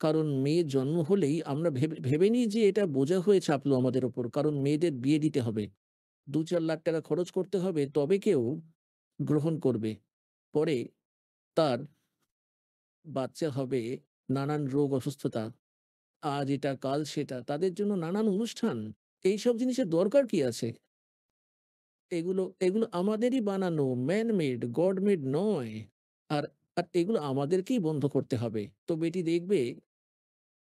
কারণ মেয়ে জন্ম হলেই আমরা ভেবে নিই যে এটা বোঝা হয়ে চাপলো আমাদের ওপর, কারণ মেয়েদের বিয়ে দিতে হবে, ২-৪ লাখ টাকা খরচ করতে হবে, তবে কেউ গ্রহণ করবে। পরে তার বাচ্চা হবে, নানান রোগ অসুস্থতা, আজ এটা কাল সেটা, তাদের জন্য নানান অনুষ্ঠান। এইসব জিনিসের দরকার কি আছে? এগুলো এগুলো আমাদেরই বানানো, ম্যান মেড, গড মেড নয়। আর আর এগুলো আমাদেরকেই বন্ধ করতে হবে। তো বেটি দেখবে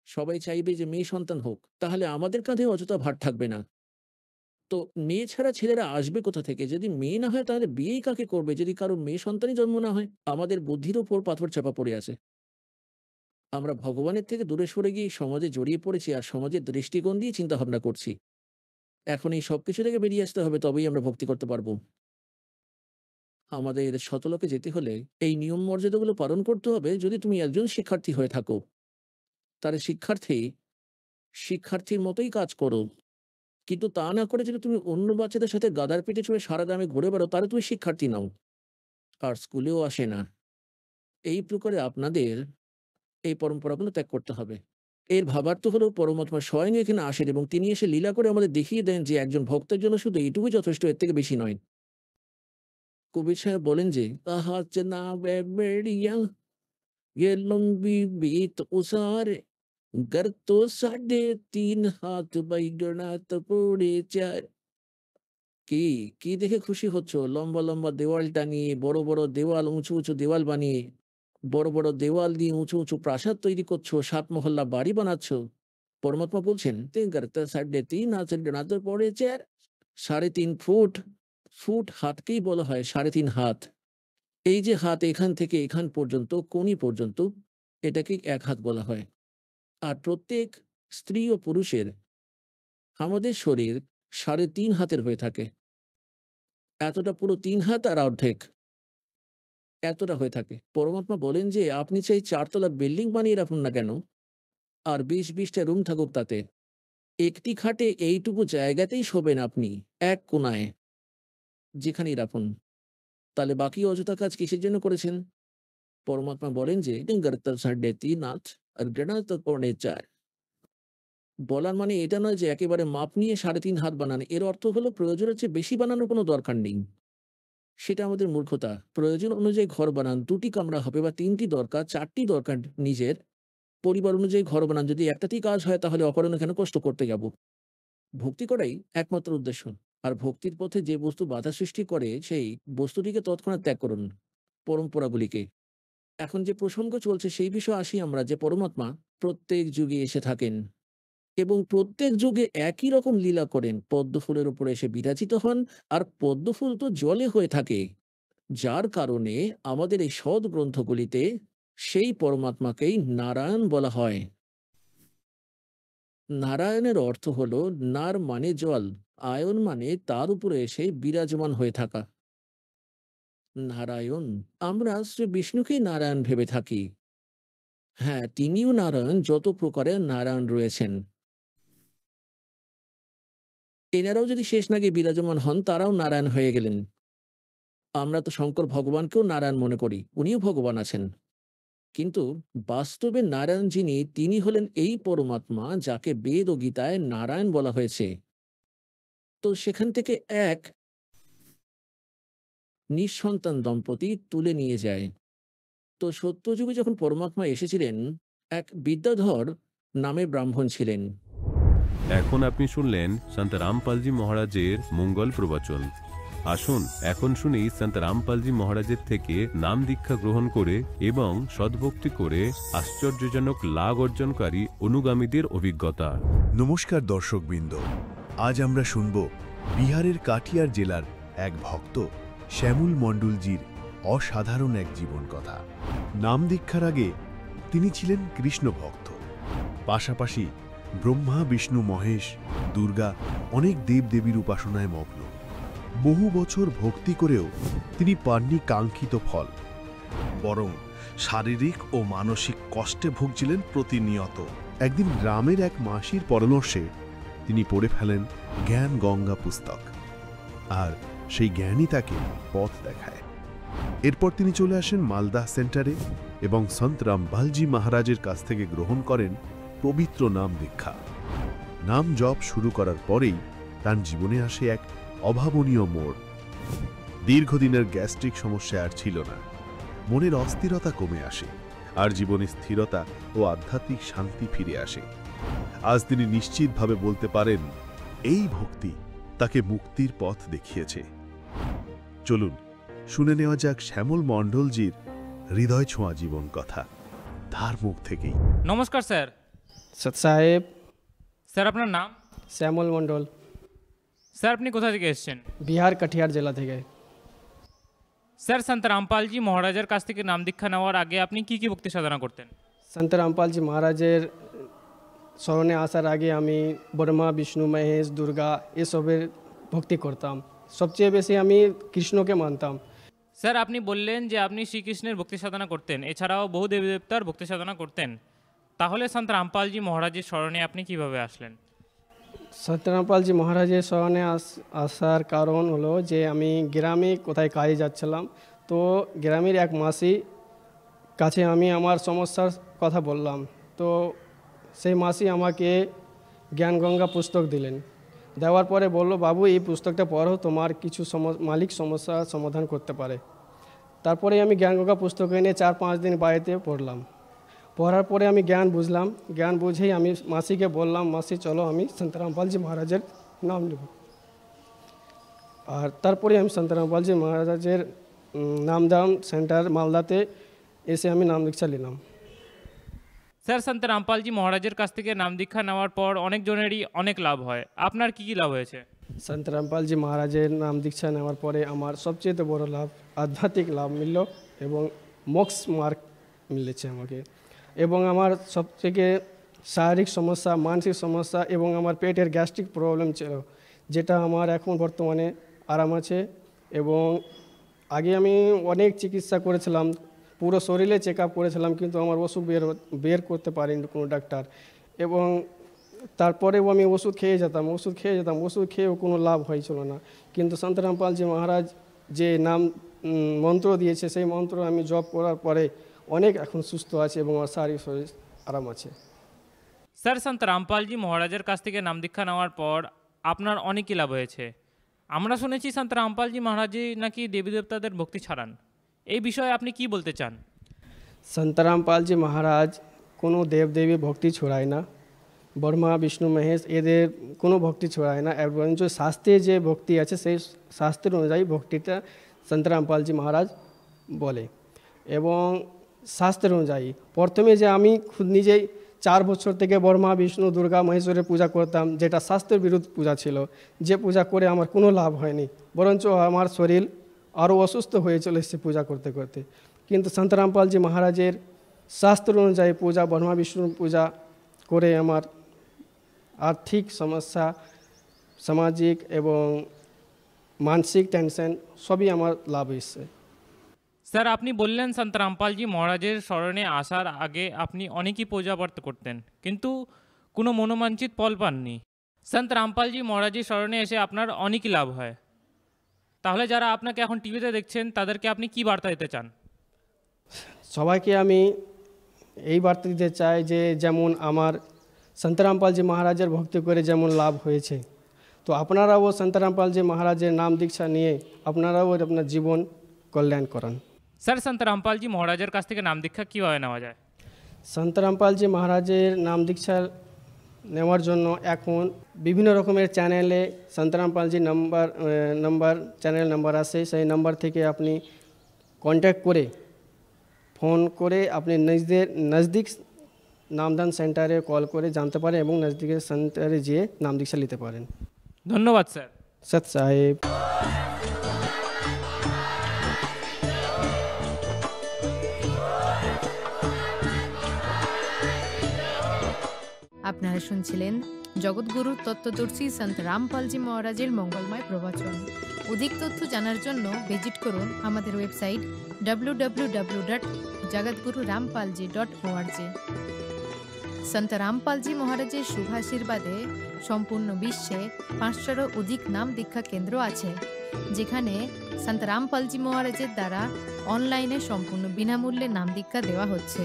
সবাই চাইবে যে মেয়ে সন্তান হোক, তাহলে আমাদের কাঁধে অযথা ভার থাকবে না। তো মেয়ে ছাড়া ছেলেরা আসবে কোথা থেকে? যদি মেয়ে না হয় তাহলে বিয়েই কাকে করবে, যদি কারো মেয়ে সন্তানই জন্ম না হয়? আমাদের বুদ্ধির ওপর পাথর চাপা পড়ে আছে। আমরা ভগবানের থেকে দূরে সরে গিয়ে সমাজে জড়িয়ে পড়েছি আর সমাজের দৃষ্টিকোণ দিয়ে চিন্তা ভাবনা করছি। এখন এই সবকিছু থেকে বেরিয়ে আসতে হবে, তবেই আমরা ভক্তি করতে পারবো। আমাদের শতলোকে যেতে হলে এই নিয়ম মর্যাদাগুলো পালন করতে হবে। যদি তুমি একজন শিক্ষার্থী হয়ে থাকো, তাহলে শিক্ষার্থীর মতোই কাজ করো। কিন্তু তা না করে যদি তুমি অন্য বাচ্চাদের সাথে গাদার পেটে চড়ে সারা গ্রামে ঘুরে বেড়াও, তাহলে তুমি শিক্ষার্থী নাও, আর স্কুলেও আসে না। এই প্রকারে আপনাদের এই পরম্পরাগুলো ত্যাগ করতে হবে। এর ভাবার্থ হলো পরমাত্মা স্বয়ং এখানে আসেন এবং তিনি এসে লীলা করে আমাদের দেখিয়ে দেন যে একজন ভক্তের জন্য শুধু এইটুকুই যথেষ্ট, এর থেকে বেশি নয়। কবির সাহেব বলেন যে আহাজ না বেড়িয়া গেলম বিবিত উসারে গর তো ৩.৫ হাত বাইগনাত পড়ে যায়। কি কি দেখে খুশি হচ্ছ? লম্বা লম্বা দেওয়াল টানিয়ে, বড় বড় দেওয়াল, উঁচু উঁচু দেওয়াল বানিয়ে, বড় বড় দেওয়াল দিয়ে উঁচু উঁচু প্রাসাদ তৈরি করছো, ৭ মহল্লা বাড়ি বানাচ্ছ। পরমাত্মা বলছেন ৩.৫ হাত পড়েছে। ৩.৫ ফুট, ফুট হাতকেই বলা হয় ৩.৫ হাত। এই যে হাত এখান থেকে এখান পর্যন্ত, কোনি পর্যন্ত, এটাকে ১ হাত বলা হয়। আর প্রত্যেক স্ত্রী ও পুরুষের আমাদের শরীর ৩.৫ হাতের হয়ে থাকে। এতটা পুরো ৩ হাত আর অর্ধেক, এতটা হয়ে থাকে। পরমাত্মা বলেন যে আপনি চাই ৪ তলা বিল্ডিং বানিয়ে রাখুন না কেন, আর ২০-২০টা রুম থাকুক তাতে, একটি খাটে এইটুকু জায়গাতেই শোবেন আপনি, এক কোণায়, যেখানেই রাখুন। তাহলে বাকি অযথা কাজ কিসের জন্য করেছেন? পরমাত্মা বলেন যে ৩.৫ হাত আর ৪.৫ পৌনে ৪। বলার মানে এটা নয় যে একেবারে মাপ নিয়ে 3.5 হাত বানান। এর অর্থ হলো প্রয়োজনের চেয়ে বেশি বানানোর কোনো দরকার নেই। সেটা আমাদের মূর্খতা। প্রয়োজন অনুযায়ী ঘর বানান। ২ টি কামরা হবে বা ৩ টি দরকার, ৪ টি দরকার নিজের। পরিবার অনুযায়ী ঘর বানান। যদি একটাতেই কাজ হয় তাহলে অপরাহ্নে কেন কষ্ট করতে যাব? ভক্তি করাই একমাত্র উদ্দেশ্য। আর ভক্তির পথে যে বস্তু বাধা সৃষ্টি করে সেই বস্তুটিকে তৎক্ষণাৎ ত্যাগ করুন, পরম্পরাগুলিকে। এখন যে প্রসঙ্গ চলছে সেই বিষয়ে আসি আমরা, যে পরমাত্মা প্রত্যেক যুগে এসে থাকেন এবং প্রত্যেক যুগে একই রকম লীলা করেন। পদ্মফুলের উপরে এসে বিরাজিত হন, আর পদ্মফুল তো জলে হয়ে থাকে, যার কারণে আমাদের এই সৎ গ্রন্থগুলিতে সেই পরমাত্মাকেই নারায়ণ বলা হয়। নারায়ণের অর্থ হলো নার মানে জল, আয়ন মানে তার উপরে এসে বিরাজমান হয়ে থাকা। নারায়ণ, আমরা শ্রী বিষ্ণুকেই নারায়ণ ভেবে থাকি। হ্যাঁ, তিনিও নারায়ণ, যত প্রকারের নারায়ণ রয়েছেন। এনারাও যদি শেষ নাগে বিরাজমান হন, তারাও নারায়ণ হয়ে গেলেন। আমরা তো শঙ্কর ভগবানকেও নারায়ণ মনে করি, উনিও ভগবান আছেন। কিন্তু বাস্তবে নারায়ণ যিনি, তিনি হলেন এই পরমাত্মা যাকে বেদ ও গীতায় নারায়ণ বলা হয়েছে। তো সেখান থেকে এক নিঃসন্তান দম্পতি তুলে নিয়ে যায়। তো সত্যযুগে যখন পরমাত্মা এসেছিলেন, এক বিদ্যাধর নামে ব্রাহ্মণ ছিলেন। এখন আপনি শুনলেন সন্ত রামপালজি মহারাজের মঙ্গল প্রবচন। আসুন এখন শুনি সন্ত রামপালজি মহারাজের থেকে নাম দীক্ষা গ্রহণ করে এবং সদ্ভক্তি করে আশ্চর্যজনক লাভ অর্জনকারী অনুগামীদের অভিজ্ঞতা। নমস্কার দর্শকবৃন্দ, আজ আমরা শুনব বিহারের কাটিয়ার জেলার এক ভক্ত শ্যামল মণ্ডলজির অসাধারণ এক জীবন কথা। নাম দীক্ষার আগে তিনি ছিলেন কৃষ্ণ ভক্ত। পাশাপাশি ব্রহ্মা, বিষ্ণু, মহেশ, দুর্গা অনেক দেবদেবীর উপাসনায় মগ্ন। বহু বছর ভক্তি করেও তিনি পাননি কাঙ্ক্ষিত ফল, বরং শারীরিক ও মানসিক কষ্টে ভুগছিলেন প্রতিনিয়ত। একদিন গ্রামের এক মাসির পরামর্শে তিনি পড়ে ফেলেন জ্ঞান গঙ্গা পুস্তক, আর সেই জ্ঞানই তাকে পথ দেখায়। এরপর তিনি চলে আসেন মালদা সেন্টারে এবং সন্ত রামপালজি মহারাজের কাছ থেকে গ্রহণ করেন পবিত্র নাম দীক্ষা। নাম জপ শুরু করার পরেই তার জীবনে আসে এক অভাবনীয় মোড়। দীর্ঘদিনের গ্যাস্ট্রিক সমস্যা আর ছিল না, মনের অস্থিরতা কমে আসে, আর জীবনে স্থিরতা ও আধ্যাত্মিক শান্তি ফিরে আসে। আজ তিনি নিশ্চিতভাবে বলতে পারেন, এই ভক্তি তাকে মুক্তির পথ দেখিয়েছে। চলুন শুনে নেওয়া যাক শ্যামল মণ্ডলজির হৃদয় ছোঁয়া জীবন কথা, তার মুখ থেকেই। নমস্কার স্যার। সৎ সাহেব। স্যার আপনার নাম? শ্যামল মণ্ডল। স্যার আপনি কোথা থেকে এসেছেন? বিহার কাটিহার জেলা থেকে। স্যার সন্ত রামপালজি মহারাজের কাছ থেকে নাম দীক্ষা নেওয়ার আগে আপনি কি কি ভক্তি সাধনা করতেন? সন্ত রামপালজি মহারাজের স্মরণে আসার আগে আমি ব্রহ্মা, বিষ্ণু, মহেশ, দুর্গা এসবের ভক্তি করতাম। সবচেয়ে বেশি আমি কৃষ্ণকে মানতাম। স্যার আপনি বললেন যে আপনি শ্রীকৃষ্ণের ভক্তি সাধনা করতেন, এছাড়াও বহু দেবী দেবতার ভক্তি সাধনা করতেন। তাহলে সন্ত রামপালজি মহারাজের স্মরণে আপনি কিভাবে আসলেন? সন্ত রামপালজি মহারাজের স্মরণে আসার কারণ হলো যে আমি গ্রামে কোথায় কাজে যাচ্ছিলাম, তো গ্রামের এক মাসি কাছে আমি আমার সমস্যার কথা বললাম। তো সেই মাসি আমাকে জ্ঞান গঙ্গা পুস্তক দিলেন। দেওয়ার পরে বললো, বাবু এই পুস্তকটা পড়ো, তোমার কিছু মালিক সমস্যা সমাধান করতে পারে। তারপরে আমি জ্ঞান গঙ্গা পুস্তক এনে 4-5 দিন বাড়িতে পড়লাম। পড়ার পরে আমি জ্ঞান বুঝলাম। জ্ঞান বুঝেই আমি মাসিকে বললাম, মাসি চলো আমি সন্ত রামপালজি মহারাজের নাম নেব। আর তারপরে আমি সন্ত রামপালজি মহারাজের নামদাম সেন্টার মালদাতে এসে আমি নাম দীক্ষা নিলাম। স্যার সন্ত রামপালজি মহারাজের কাছ থেকে নাম দীক্ষা নেওয়ার পর অনেকজনেরই অনেক লাভ হয়, আপনার কি কি লাভ হয়েছে? সন্ত রামপালজি মহারাজের নাম দীক্ষা নেওয়ার পরে আমার সবচেয়ে বড় লাভ আধ্যাত্মিক লাভ মিলল এবং মোক্ষ মার্গ মিলেছে আমাকে। এবং আমার সবথেকে শারীরিক সমস্যা, মানসিক সমস্যা এবং আমার পেটের গ্যাস্ট্রিক প্রবলেম ছিল, যেটা আমার এখন বর্তমানে আরাম আছে। এবং আগে আমি অনেক চিকিৎসা করেছিলাম, পুরো শরীরে চেক আপ করেছিলাম, কিন্তু আমার ওষুধ বের করতে পারেনি কোনো ডাক্তার। এবং তারপরেও আমি ওষুধ খেয়ে যেতাম, ওষুধ খেয়েও কোনো লাভ হয়েছিল না। কিন্তু সন্ত রামপালজি মহারাজ যে নাম মন্ত্র দিয়েছে, সেই মন্ত্র আমি জপ করার পরে অনেক এখন সুস্থ আছে এবং আমার শারীরিক শরীর আরাম আছে। স্যার, সন্ত রামপালজি মহারাজের কাছ থেকে নাম দীক্ষা নেওয়ার পর আপনার অনেকই লাভ হয়েছে। আমরা শুনেছি সন্ত রামপালজি মহারাজই নাকি দেবী দেবতাদের ভক্তি ছাড়ান। এই বিষয়ে আপনি কি বলতে চান? সন্তরামপালজি মহারাজ কোনো দেবদেবী ভক্তি ছড়ায় না, ব্রহ্মা বিষ্ণু মহেশ এদের কোনো ভক্তি ছড়ায় না, এবং যে শাস্ত্রে যে ভক্তি আছে সেই শাস্ত্র অনুযায়ী ভক্তিটা সন্তরামপালজি মহারাজ বলে। এবং শাস্ত্র অনুযায়ী প্রথমে যে আমি খুদ নিজেই 4 বছর থেকে ব্রহ্মা বিষ্ণু দুর্গা মহেশ্বরের পূজা করতাম, যেটা শাস্ত্রের বিরুদ্ধ পূজা ছিল, যে পূজা করে আমার কোনো লাভ হয়নি, বরঞ্চ আমার শরীর আরও অসুস্থ হয়ে চলে এসেছে পূজা করতে করতে। কিন্তু সন্তরামপালজি মহারাজের শাস্ত্র অনুযায়ী পূজা, ব্রহ্মা বিষ্ণুর পূজা করে আমার আর্থিক সমস্যা, সামাজিক এবং মানসিক টেনশন সবই আমার লাভ হয়েছে। স্যার, আপনি বললেন সন্ত রামপালজি মহারাজের স্মরণে আসার আগে আপনি অনেকই পূজা পাঠ করতেন, কিন্তু কোনো মনোবাঞ্ছিত ফল পাননি। সন্ত রামপালজি মহারাজের স্মরণে এসে আপনার অনেকই লাভ হয়। তাহলে যারা আপনাকে এখন টিভিতে দেখছেন তাদেরকে আপনি কি বার্তা দিতে চান? সবাইকে আমি এই বার্তা দিতে চাই যে যেমন আমার সন্তরামপালজি মহারাজের ভক্তি করে যেমন লাভ হয়েছে, তো আপনারাও সন্তরামপালজি মহারাজের নাম দীক্ষা নিয়ে আপনারাও আপনার জীবন কল্যাণ করান। স্যার, সন্ত রামপালজি মহারাজের কাছ থেকে নাম দীক্ষা কীভাবে নেওয়া যায়? সন্তরামপালজি মহারাজের নাম দীক্ষা নেওয়ার জন্য এখন বিভিন্ন রকমের চ্যানেলে সন্তরামপালজি চ্যানেল নাম্বার আছে, সেই নাম্বার থেকে আপনি কন্ট্যাক্ট করে ফোন করে আপনি নজদিক নামদান সেন্টারে কল করে জানতে পারেন এবং নজদিকের সেন্টারে যেয়ে নাম দীক্ষা নিতে পারেন। ধন্যবাদ স্যার। সৎ সাহেব। আপনারা শুনছিলেন জগৎগুরু তত্ত্বদর্শী সন্ত রামপালজি মহারাজের মঙ্গলময় প্রবচন। অধিক তথ্য জানার জন্য ভিজিট করুন আমাদের ওয়েবসাইট www.jagatgururampalji.org। সন্ত রামপালজি মহারাজের শুভাশীর্বাদে সম্পূর্ণ বিশ্বে 500-এরও অধিক নাম দীক্ষা কেন্দ্র আছে, যেখানে সন্ত রামপালজি মহারাজের দ্বারা অনলাইনে সম্পূর্ণ বিনামূল্যে নাম দীক্ষা দেওয়া হচ্ছে।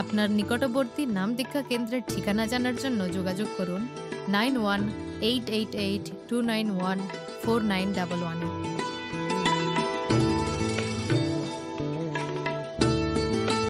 আপনার নিকটবর্তী নাম দীক্ষা কেন্দ্রের ঠিকানা জানার জন্য যোগাযোগ করুন 918882914911।